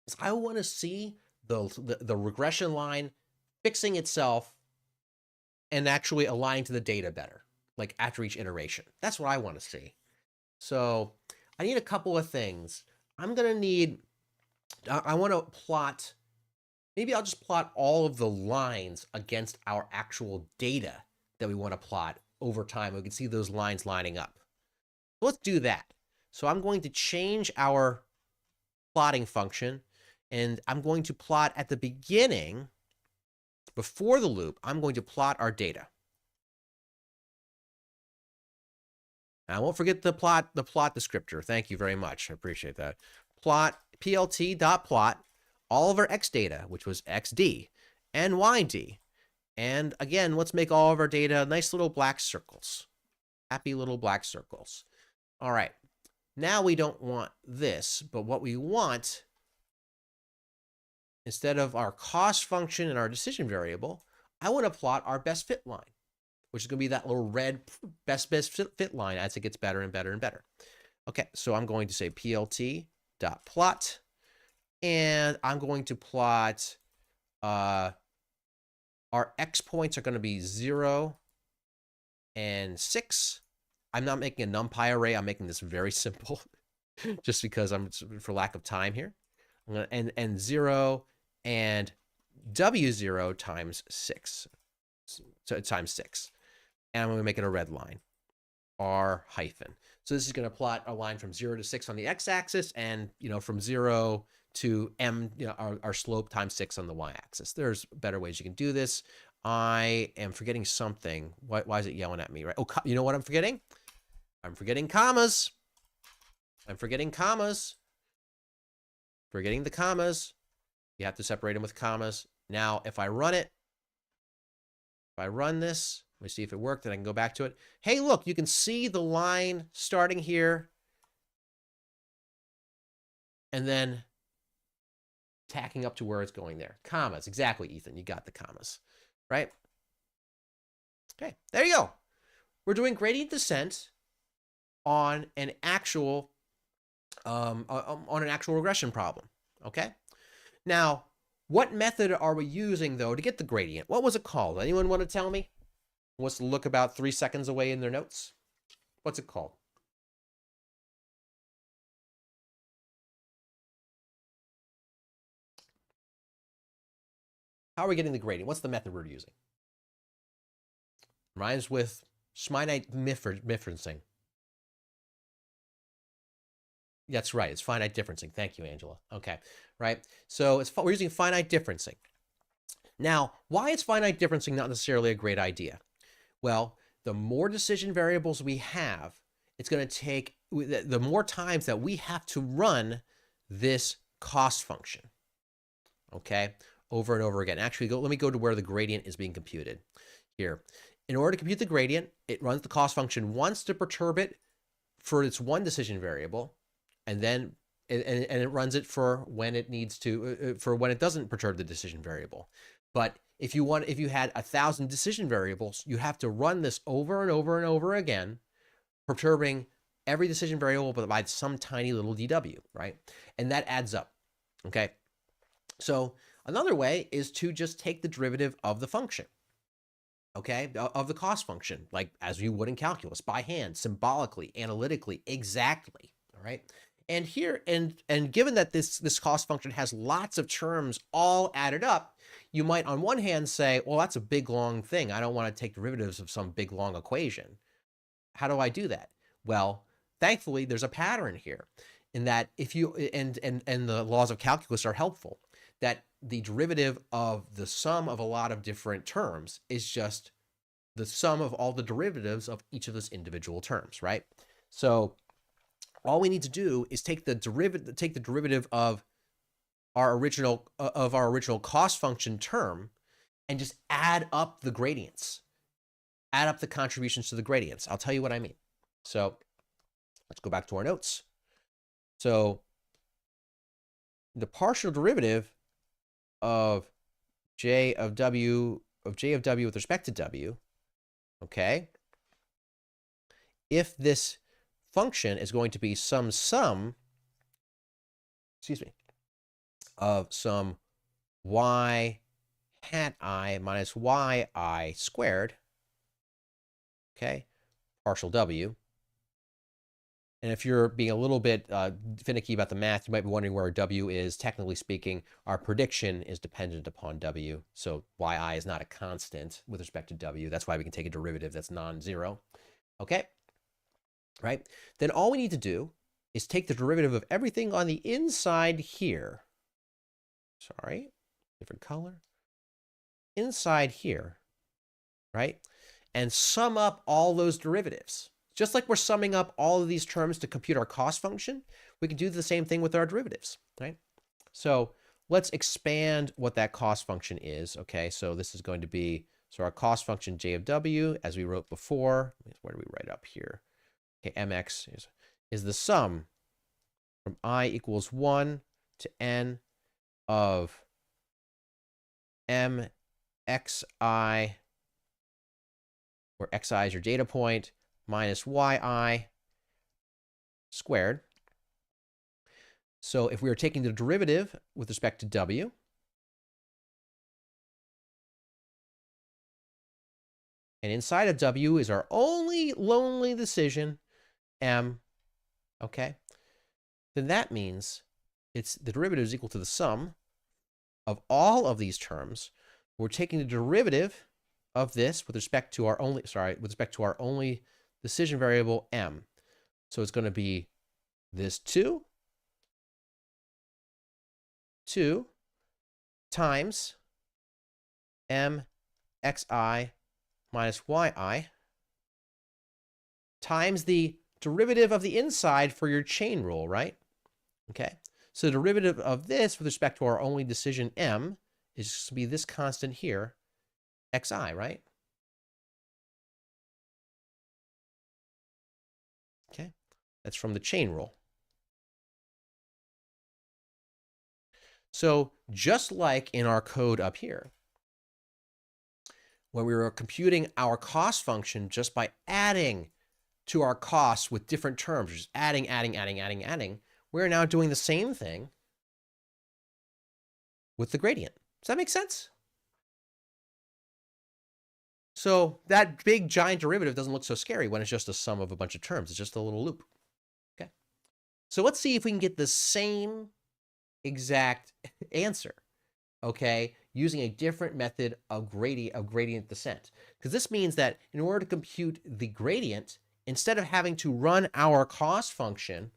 is I want to see the regression line fixing itself and actually aligning to the data better, like after each iteration. That's what I want to see. So I need a couple of things. I want to plot, maybe I'll just plot all of the lines against our actual data that we want to plot over time. We can see those lines lining up. Let's do that. So I'm going to change our plotting function, and I'm going to plot at the beginning, before the loop, I'm going to plot our data. Now, I won't forget the plot descriptor. Thank you very much. I appreciate that. Plot plt.plot all of our x data, which was xd and yd. And again, let's make all of our data nice little black circles. Happy little black circles. All right. Now we don't want this, but what we want, instead of our cost function and our decision variable, I want to plot our best fit line, which is going to be that little red best fit line as it gets better and better and better. Okay, so I'm going to say plt.plot, and I'm going to plot our x points are going to be 0 and 6. I'm not making a NumPy array. I'm making this very simple just because I'm, for lack of time here. And 0 and W0 times 6. So times 6. And I'm going to make it a red line. R hyphen. So this is going to plot a line from 0 to 6 on the x-axis, and from 0 to m, our slope times 6 on the y-axis. There's better ways you can do this. I am forgetting something. Why is it yelling at me? Right? Oh, you know what I'm forgetting? I'm forgetting commas. I'm forgetting commas. Forgetting the commas. You have to separate them with commas. Now, if I run it, if I run this, let me see if it worked, and I can go back to it. Hey, look, you can see the line starting here and then tacking up to where it's going there. Commas, exactly, Ethan. You got the commas, right? Okay, there you go. We're doing gradient descent on an actual regression problem. Okay. Now, what method are we using though to get the gradient? What was it called? Anyone want to tell me? Wants to look about 3 seconds away in their notes? What's it called? How are we getting the gradient? What's the method we're using? Rhymes with finite differencing. That's right. It's finite differencing. Thank you, Angela. Okay, right. So we're using finite differencing. Now, why is finite differencing not necessarily a great idea? Well, the more decision variables we have, it's going to take the more times that we have to run this cost function. Okay, over and over again. Actually, let me go to where the gradient is being computed. Here, In order to compute the gradient, it runs the cost function once to perturb it for its one decision variable, and then it runs it for when it needs to, for when it doesn't perturb the decision variable. But if you had 1,000 decision variables, you have to run this over and over and over again, perturbing every decision variable by some tiny little dw, right? And that adds up, okay? So another way is to just take the derivative of the function, okay, of the cost function, like as you would in calculus, by hand, symbolically, analytically, exactly, all right? And here, and given that this cost function has lots of terms all added up, you might on one hand say, well, that's a big, long thing. I don't want to take derivatives of some big, long equation. How do I do that? Well, thankfully, there's a pattern here in that if you, and the laws of calculus are helpful, that the derivative of the sum of a lot of different terms is just the sum of all the derivatives of each of those individual terms, right? So all we need to do is take the derivative of our original cost function term and just add up the gradients, add up the contributions to the gradients. I'll tell you what I mean. So let's go back to our notes. So the partial derivative of j of w with respect to w, okay, if this function is going to be some sum, excuse me, of some y hat I minus yi squared, okay, partial w. And if you're being a little bit finicky about the math, you might be wondering where w is. Technically speaking, our prediction is dependent upon w. So yi is not a constant with respect to w. That's why we can take a derivative that's non-zero. Okay, right? Then all we need to do is take the derivative of everything on the inside here. Sorry, different color. Inside here, right? And sum up all those derivatives. Just like we're summing up all of these terms to compute our cost function, we can do the same thing with our derivatives, right? So let's expand what that cost function is, okay? So this is going to be, so our cost function j of w, as we wrote before, where do we write up here? Okay, mx is the sum from I equals 1 to n of mxi, where xi is your data point, minus yi squared. So if we are taking the derivative with respect to w, and inside of w is our only lonely decision, m, okay, then that means it's the derivative is equal to the sum of all of these terms. We're taking the derivative of this with respect to our only, decision variable m. So it's going to be this 2 times mxi minus yi times the derivative of the inside for your chain rule, right? Okay. So the derivative of this with respect to our only decision m is just to be this constant here, xi, right? Okay, that's from the chain rule. So just like in our code up here, when we were computing our cost function just by adding to our costs with different terms, just adding, we're now doing the same thing with the gradient. Does that make sense? So that big giant derivative doesn't look so scary when it's just a sum of a bunch of terms. It's just a little loop. Okay. So let's see if we can get the same exact answer, okay, using a different method of gradient descent. Because this means that in order to compute the gradient, instead of having to run our cost function,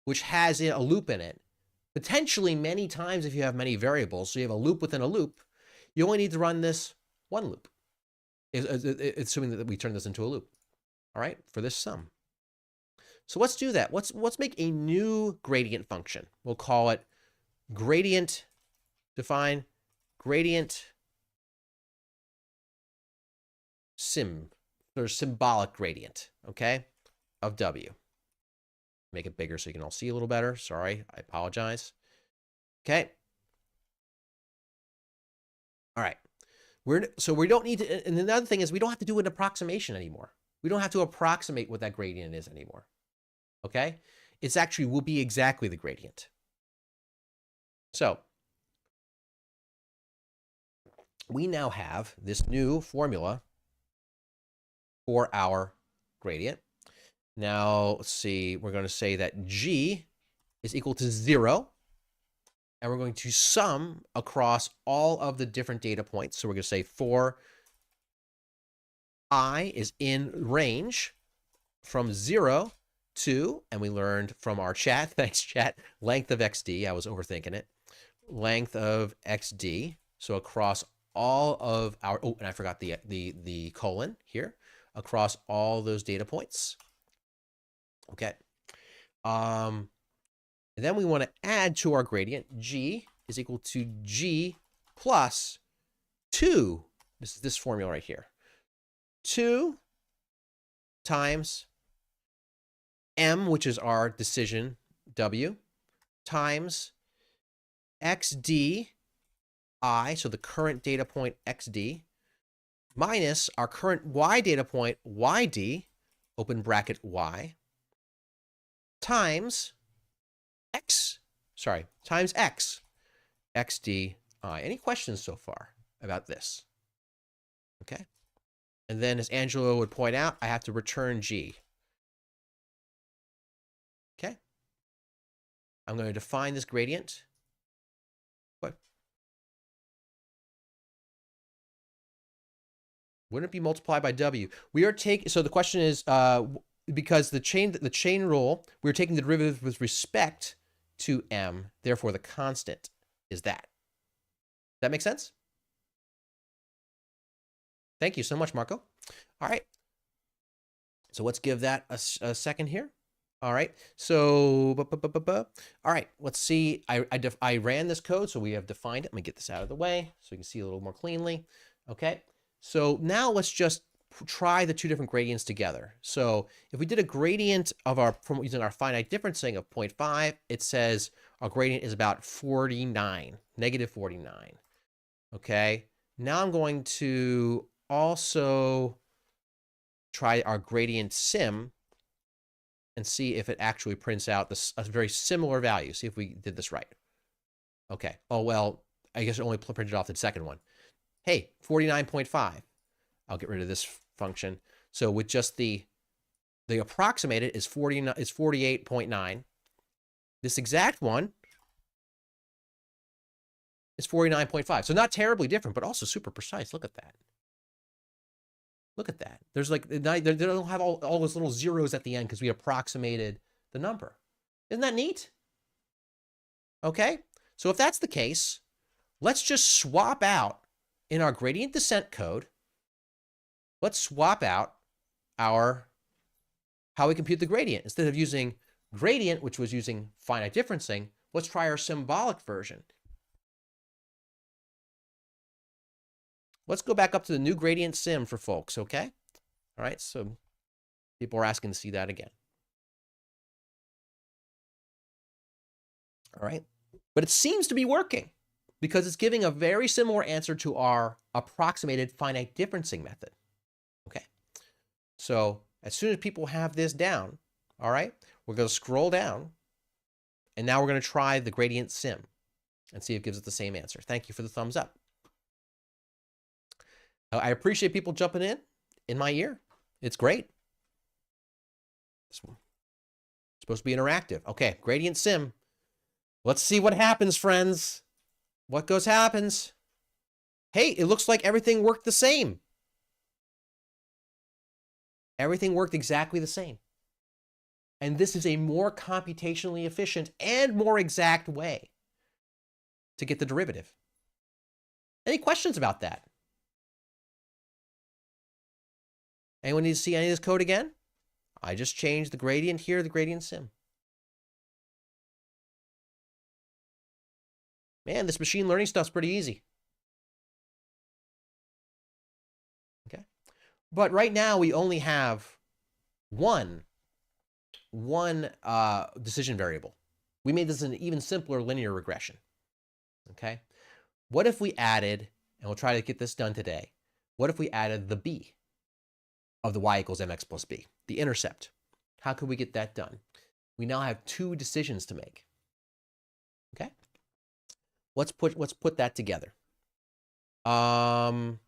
which has a loop in it, potentially many times if you have many variables, so you have a loop within a loop, you only need to run this one loop, assuming that we turn this into a loop, all right, for this sum. So let's do that. Let's make a new gradient function. We'll call it gradient, define gradient there's symbolic gradient, okay, of W. Make it bigger so you can all see a little better. Sorry, I apologize. Okay. All right. So we don't need to, and another thing is we don't have to do an approximation anymore. We don't have to approximate what that gradient is anymore. Okay? It's actually will be exactly the gradient. So we now have this new formula for our gradient. Now, let's see, we're going to say that G is equal to 0. And we're going to sum across all of the different data points. So we're going to say for I is in range from 0 to, and we learned from our chat, thanks chat, length of XD. I was overthinking it. Length of XD. So across all of our, oh, and I forgot the colon here, across all those data points. Okay. And then we want to add to our gradient, G is equal to G plus 2. This is this formula right here. 2 times M, which is our decision, W, times XD, I, so the current data point, XD, minus our current Y data point, YD, open bracket Y, times times X, XDI. Any questions so far about this? Okay. And then as Angelo would point out, I have to return G. Okay. I'm going to define this gradient. What? Wouldn't it be multiplied by W? We are taking, so the question is, because the chain rule, we're taking the derivative with respect to M, therefore the constant is that. That make sense? Thank you so much, Marco. All right. So let's give that a second here. All right. So, all right. Let's see. I ran this code, so we have defined it. Let me get this out of the way so you can see a little more cleanly. Okay. So now let's just try the two different gradients together. So if we did a gradient of from using our finite differencing of 0.5, it says our gradient is about 49, negative 49. Okay. Now I'm going to also try our gradient sim and see if it actually prints out a very similar value. See if we did this right. Okay. Oh, well, I guess it only printed off the second one. Hey, 49.5. I'll get rid of this function. So with just the approximated is 48.9. This exact one is 49.5. So not terribly different, but also super precise. Look at that. Look at that. There's like, they don't have all those little zeros at the end because we approximated the number. Isn't that neat? Okay. So if that's the case, let's just swap out in our gradient descent code. Let's swap out how we compute the gradient. Instead of using gradient, which was using finite differencing, let's try our symbolic version. Let's go back up to the new gradient sim for folks, okay? All right, so people are asking to see that again. All right, but it seems to be working because it's giving a very similar answer to our approximated finite differencing method. Okay, so as soon as people have this down, all right, we're going to scroll down, and now we're going to try the gradient sim and see if it gives us the same answer. Thank you for the thumbs up. I appreciate people jumping in my ear. It's great. This one. It's supposed to be interactive. Okay, gradient sim. Let's see what happens, friends. What happens? Hey, it looks like everything worked the same. Everything worked exactly the same. And this is a more computationally efficient and more exact way to get the derivative. Any questions about that? Anyone need to see any of this code again? I just changed the gradient here, the gradient sim. Man, this machine learning stuff's pretty easy. Okay. But right now we only have one decision variable. We made this an even simpler linear regression. Okay. What if we added, and we'll try to get this done today, what if we added the b of the y equals mx plus b, the intercept? How could we get that done? We now have two decisions to make. Okay. Let's put that together. So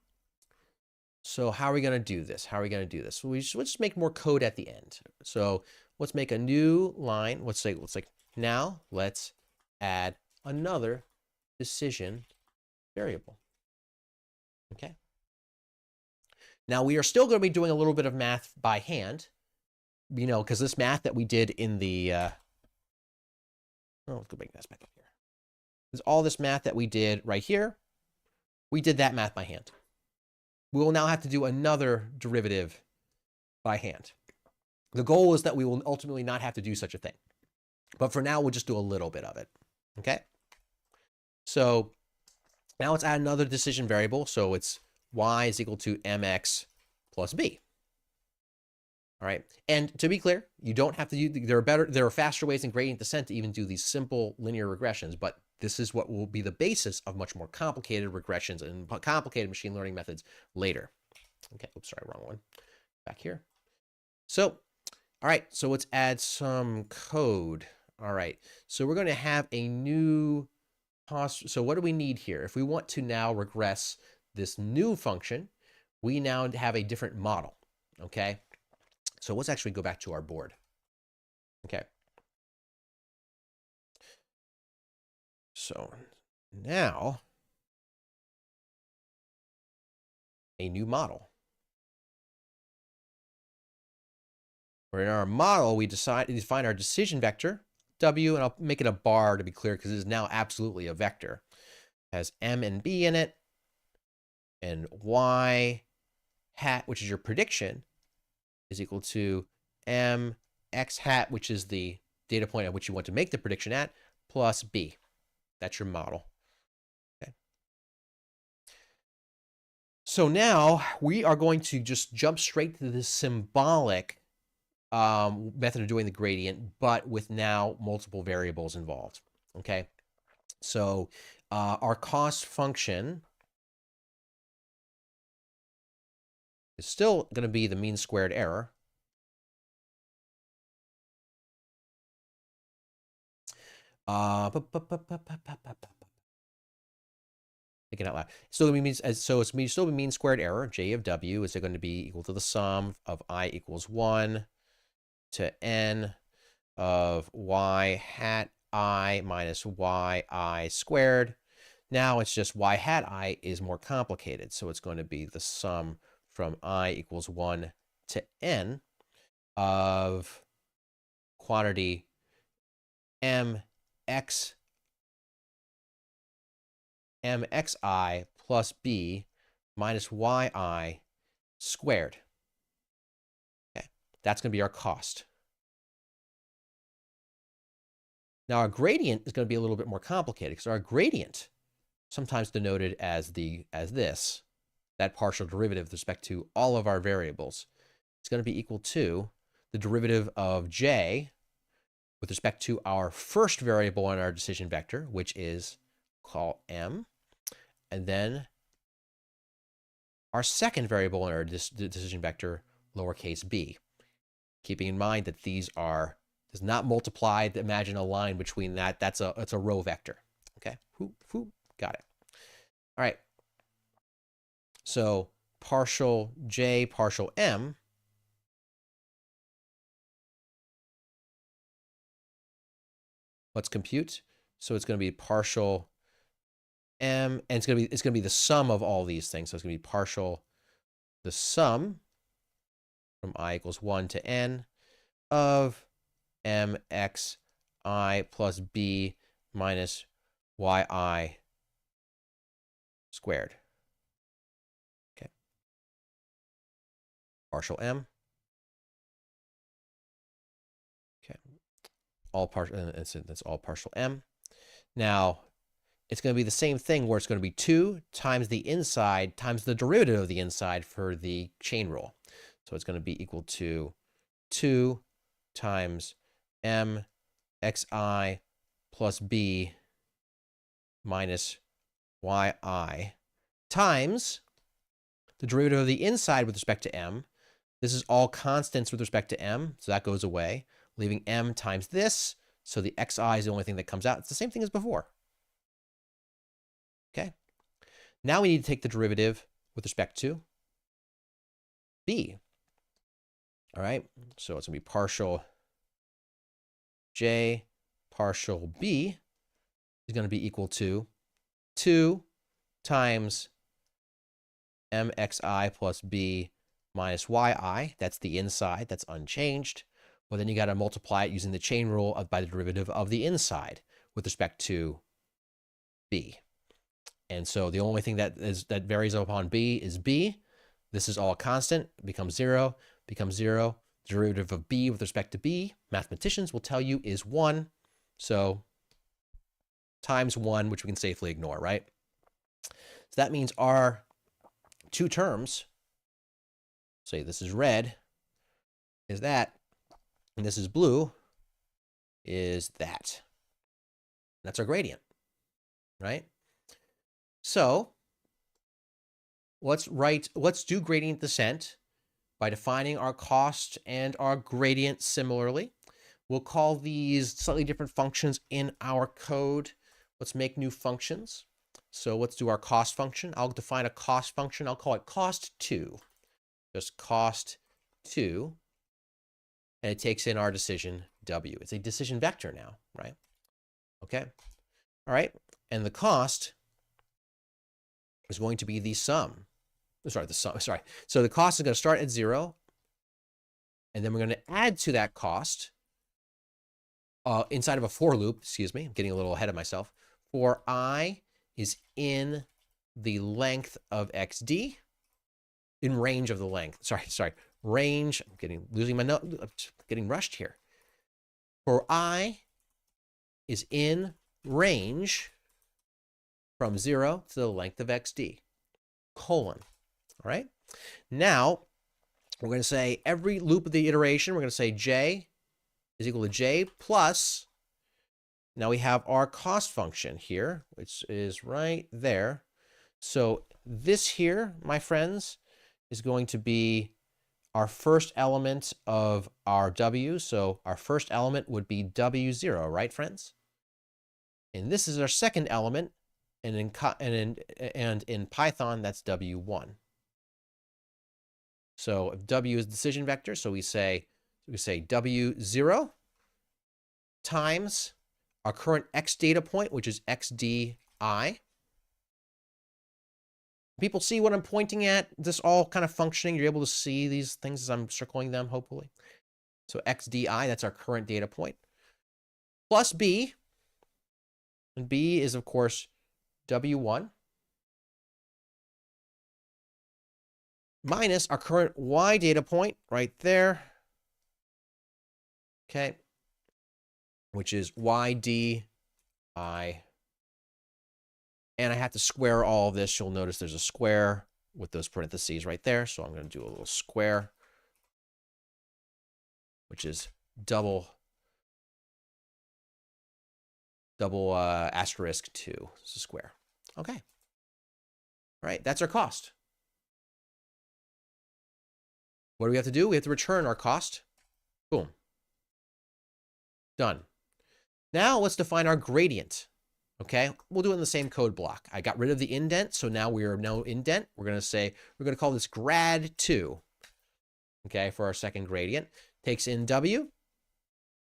how are we going to do this? How are we going to do this? Let's just make more code at the end. So let's make a new line. Let's say now let's add another decision variable. Okay. Now we are still going to be doing a little bit of math by hand, you know, because this math that we did in the, let's go bring this back up here. There's all this math that we did right here. We did that math by hand. We will now have to do another derivative by hand. The goal is that we will ultimately not have to do such a thing. But for now, we'll just do a little bit of it. Okay? So now let's add another decision variable. So it's y is equal to mx plus b. All right. And to be clear, you don't have to use, there are faster ways in gradient descent to even do these simple linear regressions, but this is what will be the basis of much more complicated regressions and complicated machine learning methods later. Okay, oops, sorry, wrong one. Back here. So, all right, so let's add some code. All right, so we're going to have a new, so what do we need here? If we want to now regress this new function, we now have a different model, okay? So let's actually go back to our board. Okay. So now a new model. Where in our model, we define our decision vector, W, and I'll make it a bar to be clear because it is now absolutely a vector. It has M and B in it, and Y hat, which is your prediction, is equal to M X hat, which is the data point at which you want to make the prediction at, plus B. That's your model. Okay. So now we are going to just jump straight to the symbolic method of doing the gradient, but with now multiple variables involved. Okay. So our cost function is still going to be the mean squared error. Thinking out loud. So it's still mean squared error. J of W is going to be equal to the sum of I equals 1 to n of y hat I minus yi squared. Now it's just y hat I is more complicated. So it's going to be the sum from I equals 1 to n of quantity mxi plus b minus yi squared. Okay, that's going to be our cost. Now our gradient is going to be a little bit more complicated because our gradient, sometimes denoted as this, that partial derivative with respect to all of our variables, is going to be equal to the derivative of j with respect to our first variable in our decision vector, which is called m, and then our second variable in our decision vector, lowercase b. Keeping in mind that these are does not multiply. Imagine a line between that. That's a row vector. Okay, got it. All right. So partial j, partial m. Let's compute. So it's going to be partial m, and it's going to be the sum of all these things. So it's going to be partial the sum from I equals 1 to n of mxi plus b minus yi squared. Okay. Partial m. Okay. All partial, and that's all partial m. Now, it's going to be the same thing where it's going to be 2 times the inside times the derivative of the inside for the chain rule. So it's going to be equal to 2 times mxi plus b minus yi times the derivative of the inside with respect to m. This is all constants with respect to m, so that goes away, leaving m times this. So the xi is the only thing that comes out. It's the same thing as before. Okay. Now we need to take the derivative with respect to b. All right. So it's going to be partial j partial b is going to be equal to 2 times mxi plus b minus yi. That's the inside. That's unchanged. Well, then you got to multiply it using the chain rule by the derivative of the inside with respect to b. And so the only thing that varies upon b is b. This is all constant. It becomes 0. Becomes 0. Derivative of b with respect to b, mathematicians will tell you, is 1. So times 1, which we can safely ignore, right? So that means our two terms, say this is red, is that, and this is blue, is that. That's our gradient, right? So let's do gradient descent by defining our cost and our gradient similarly. We'll call these slightly different functions in our code. Let's make new functions. So let's do our cost function. I'll define a cost function. I'll call it cost2. Just cost2. And it takes in our decision w. It's a decision vector now, right? Okay. All right. And the cost is going to be the sum. Sorry, the sum. Sorry. So the cost is going to start at 0. And then we're going to add to that cost inside of a for loop. Excuse me. I'm getting a little ahead of myself. For I is in the length of xd, in range of the length. Sorry. Range. I'm losing my note. I'm getting rushed here. For I is in range from 0 to the length of xd, colon. All right. Now, we're going to say every loop of the iteration, we're going to say j is equal to j plus, now we have our cost function here, which is right there. So this here, my friends, is going to be our first element of our w. So our first element would be w0, right, friends? And this is our second element, and in Python, that's w1. So if w is decision vector, so we say w0 times our current x data point, which is xdi. People see what I'm pointing at? This all kind of functioning. You're able to see these things as I'm circling them, hopefully. So xdi, that's our current data point, plus b. And b is, of course, w1 minus our current y data point right there. Okay. Which is yd I. And I have to square all of this. You'll notice there's a square with those parentheses right there. So I'm going to do a little square, which is double asterisk 2. It's a square. Okay. All right. That's our cost. What do we have to do? We have to return our cost. Boom. Done. Now let's define our gradient. Okay, we'll do it in the same code block. I got rid of the indent, so now we are no indent. We're going to call this grad2. Okay, for our second gradient. Takes in w,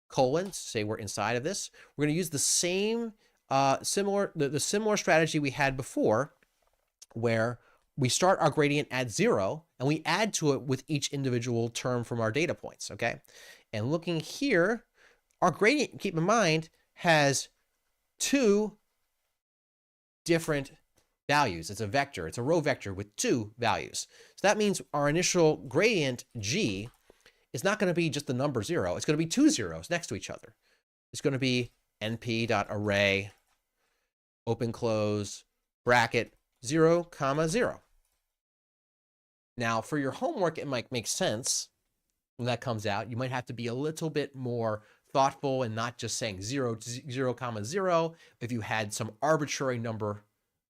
colon, say we're inside of this. We're going to use the same similar strategy we had before, where we start our gradient at 0 and we add to it with each individual term from our data points. Okay, and looking here, our gradient, keep in mind, has 2 different values. It's a vector. It's a row vector with 2 values. So that means our initial gradient g is not going to be just the number 0. It's going to be 2 zeros next to each other. It's going to be np.array open close, bracket, 0, comma, 0. Now, for your homework, it might make sense when that comes out. You might have to be a little bit more thoughtful and not just saying 0, 0, comma, 0 if you had some arbitrary number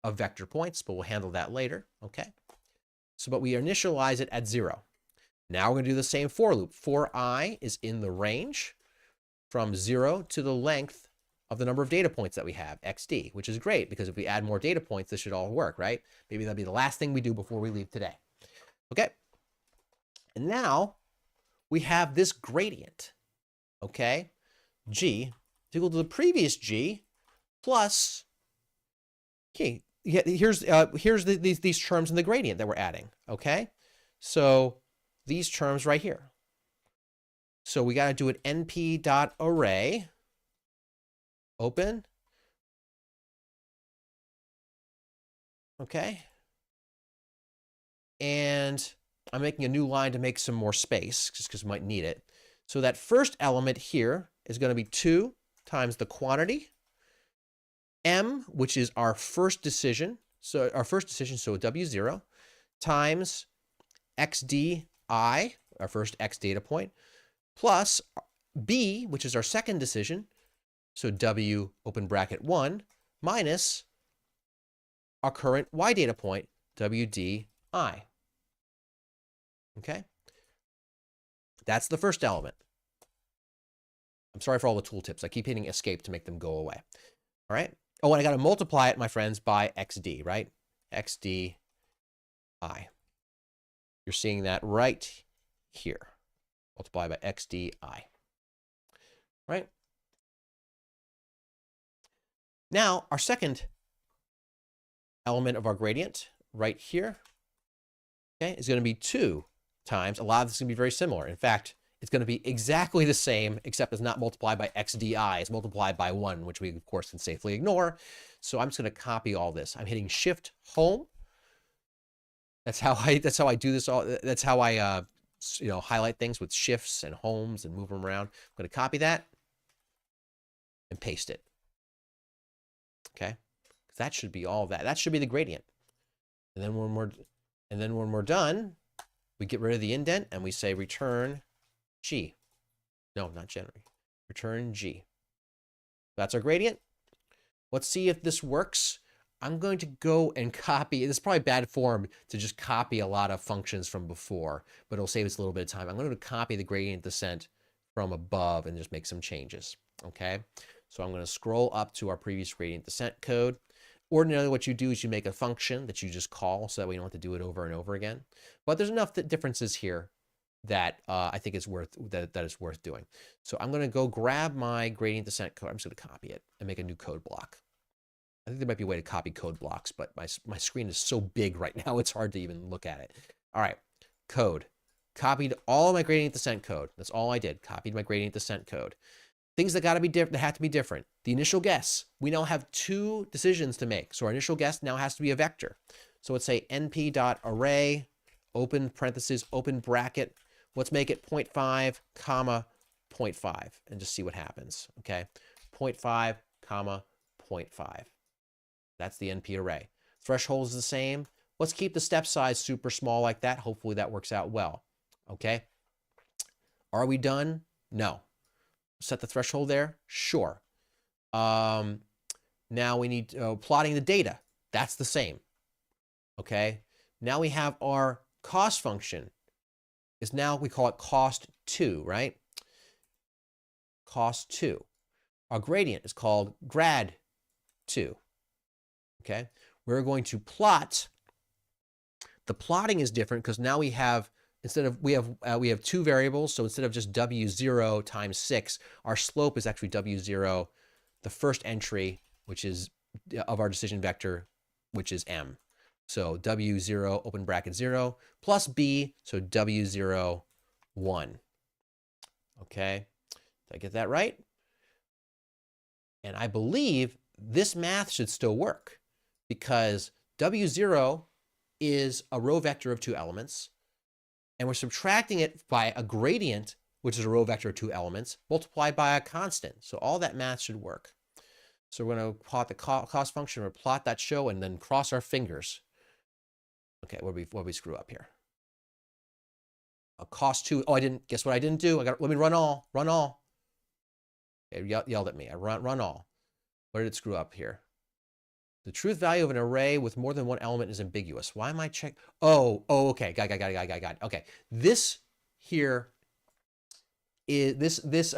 of vector points, but we'll handle that later, okay? So, but we initialize it at 0. Now we're going to do the same for loop. For I is in the range from 0 to the length of the number of data points that we have, xd, which is great because if we add more data points, this should all work, right? Maybe that'll be the last thing we do before we leave today. Okay. And now we have this gradient, okay? G is equal to the previous G plus, okay, yeah, here's these terms in the gradient that we're adding, okay? So these terms right here. So we got to do an np.array, open, okay? And I'm making a new line to make some more space, just because we might need it. So that first element here is going to be 2 times the quantity, m, which is our first decision, so W0, times xdi, our first x data point, plus b, which is our second decision, so w, open bracket 1, minus our current y data point, wdi. Okay? That's the first element. I'm sorry for all the tooltips. I keep hitting escape to make them go away. All right? Oh, and I got to multiply it, my friends, by xd, right? xdi. You're seeing that right here. Multiply by xdi. Right? Now, our second element of our gradient right here, okay, is going to be 2 times. A lot of this is going to be very similar. In fact, it's going to be exactly the same, except it's not multiplied by xdi. It's multiplied by 1, which we, of course, can safely ignore. So I'm just going to copy all this. I'm hitting Shift Home. That's how I do this. That's how I highlight things with shifts and homes and move them around. I'm going to copy that and paste it. Okay, that should be all of that. That should be the gradient. And then when we're done, we get rid of the indent and we say return G. No, not generate. Return G. That's our gradient. Let's see if this works. I'm going to go and copy. This is probably bad form to just copy a lot of functions from before, but it'll save us a little bit of time. I'm going to copy the gradient descent from above and just make some changes. Okay. So I'm going to scroll up to our previous gradient descent code. Ordinarily, what you do is you make a function that you just call so that we don't have to do it over and over again. But there's enough differences here that I think it's worth that it's worth doing. So I'm going to go grab my gradient descent code. I'm just going to copy it and make a new code block. I think there might be a way to copy code blocks, but my screen is so big right now, it's hard to even look at it. All right, code. Copied all my gradient descent code. That's all I did. Copied my gradient descent code. Things that got to be different, that have to be different. The initial guess. We now have 2 decisions to make. So our initial guess now has to be a vector. So let's say np.array, open parentheses, open bracket. Let's make it 0.5, comma, 0.5, and just see what happens. Okay, 0.5, comma, 0.5. That's the NP array. Threshold is the same. Let's keep the step size super small like that. Hopefully that works out well. Okay. Are we done? No. Set the threshold there? Sure. Now we need plotting the data. That's the same. Okay. Now we have our cost function. Is now we call it cost2, right? Cost2. Our gradient is called grad2. Okay. We're going to plot. The plotting is different because now we have we have 2 variables. So instead of just W0 times 6, our slope is actually W0, the first entry, which is of our decision vector, which is M. So W0, open bracket 0, plus B, so W0, 1. Okay, did I get that right? And I believe this math should still work because W0 is a row vector of 2 elements, and we're subtracting it by a gradient, which is a row vector of 2 elements, multiplied by a constant. So all that math should work. So we're going to plot the cost function, or plot that show, and then cross our fingers. Okay, what did we screw up here? A cost 2. Oh, I didn't. Guess what I didn't do? Let me run all. Run all. It yelled at me. I run all. What did it screw up here? The truth value of an array with more than one element is ambiguous. Why am I check? Oh, okay. Got it. Okay. This here is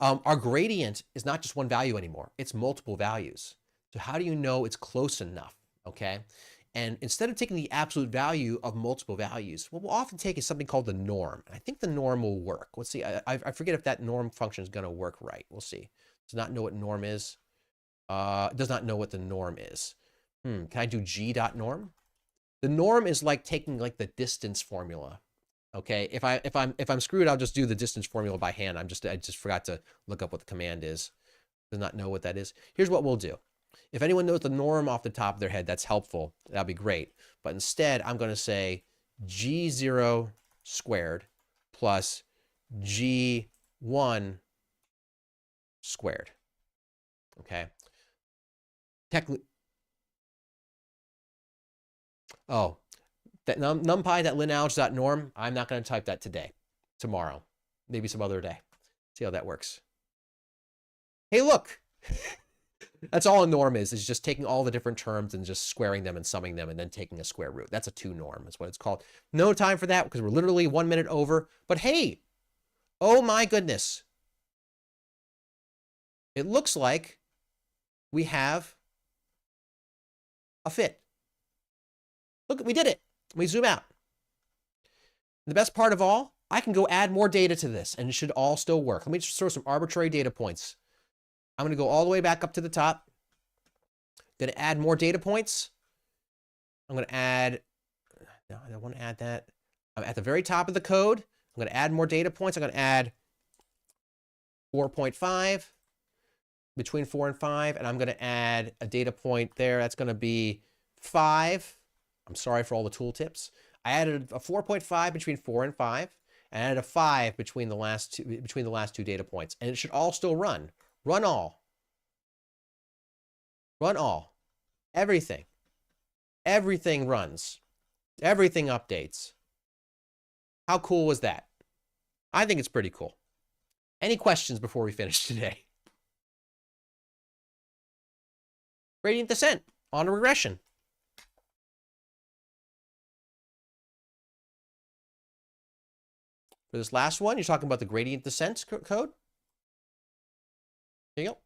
our gradient is not just one value anymore. It's multiple values. So how do you know it's close enough? Okay. And instead of taking the absolute value of multiple values, what we'll often take is something called the norm. I think the norm will work. Let's see. I forget if that norm function is going to work right. We'll see. Does not know what norm is. Does not know what the norm is. Can I do g.norm? The norm is like taking like the distance formula. Okay, if I'm screwed, I'll just do the distance formula by hand. I just forgot to look up what the command is. Does not know what that is. Here's what we'll do. If anyone knows the norm off the top of their head, that's helpful. That'd be great. But instead, I'm going to say g0 squared plus g1 squared. Okay. Technically, oh, that numpy, that linalg.norm, I'm not going to type that today. Tomorrow. Maybe some other day. See how that works. Hey, look. That's all a norm is just taking all the different terms and just squaring them and summing them and then taking a square root. That's a 2 norm is what it's called. No time for that because we're literally 1 minute over. But hey, oh my goodness. It looks like we have a fit. Look, we did it. We zoom out. The best part of all, I can go add more data to this and it should all still work. Let me just throw some arbitrary data points. I'm going to go all the way back up to the top. Going to add more data points. I'm going to add, no, I don't want to add that. I'm at the very top of the code. I'm going to add more data points. I'm going to add 4.5, between 4 and 5, and I'm going to add a data point there. That's going to be 5. I'm sorry for all the tooltips. I added a 4.5 between 4 and 5, and added a 5 between the last two data points, and it should all still run. Run all. Run all. Everything. Everything runs. Everything updates. How cool was that? I think it's pretty cool. Any questions before we finish today? Gradient descent on a regression. For this last one, you're talking about the gradient descent code. There you go.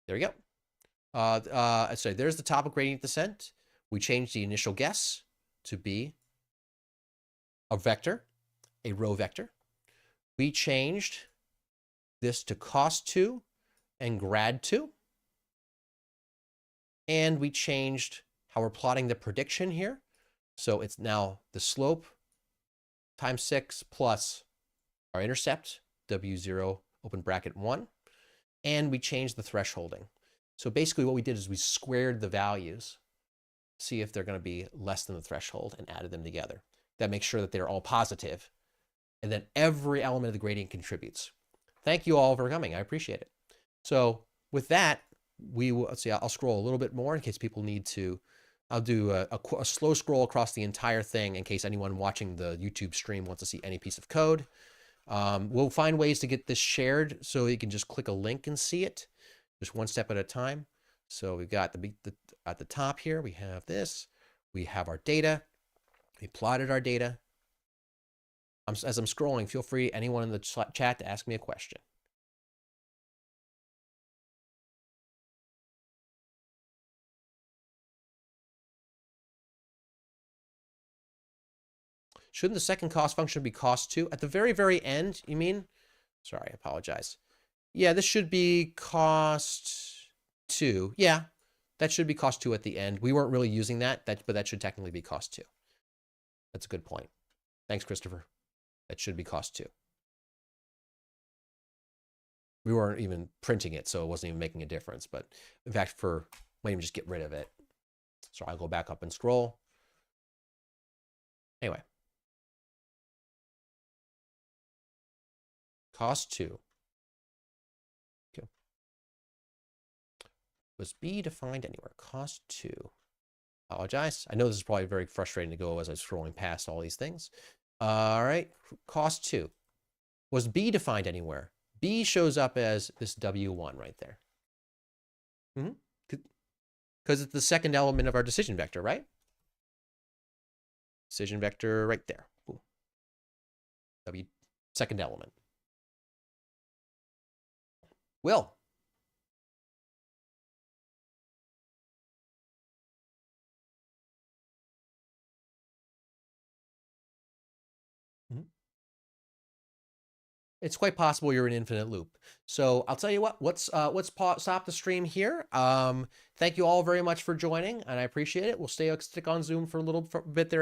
There we go. So there's the topic gradient descent. We changed the initial guess to be a vector, a row vector. We changed this to cost2 and grad2. And we changed how we're plotting the prediction here. So it's now the slope times 6 plus our intercept, W0, open bracket 1. And we changed the thresholding. So basically what we did is we squared the values, see if they're going to be less than the threshold, and added them together. That makes sure that they're all positive. And then every element of the gradient contributes. Thank you all for coming. I appreciate it. So with that, we will, let's see, I'll scroll a little bit more in case people need to. I'll do a slow scroll across the entire thing in case anyone watching the YouTube stream wants to see any piece of code. We'll find ways to get this shared so you can just click a link and see it, just one step at a time. So we've got at the top here, we have this. We have our data. We plotted our data. As I'm scrolling, feel free, anyone in the chat, to ask me a question. Shouldn't the second cost function be cost2? At the very, very end, you mean? Sorry, I apologize. Yeah, this should be cost2. Yeah, that should be cost2 at the end. We weren't really using that, but that should technically be cost2. That's a good point. Thanks, Christopher. That should be cost2. We weren't even printing it, so it wasn't even making a difference. But in fact, might even just get rid of it. So I'll go back up and scroll. Anyway. Cost2. Was B defined anywhere? Cost 2. Apologize. I know this is probably very frustrating to go as I'm scrolling past all these things. All right, cost 2. Was B defined anywhere? B shows up as this W1 right there. Because it's the second element of our decision vector, right? Decision vector right there. Boom. W, second element. Will. It's quite possible you're in an infinite loop. So I'll tell you what, let's stop the stream here. Thank you all very much for joining, and I appreciate it. We'll stick on Zoom for a little bit there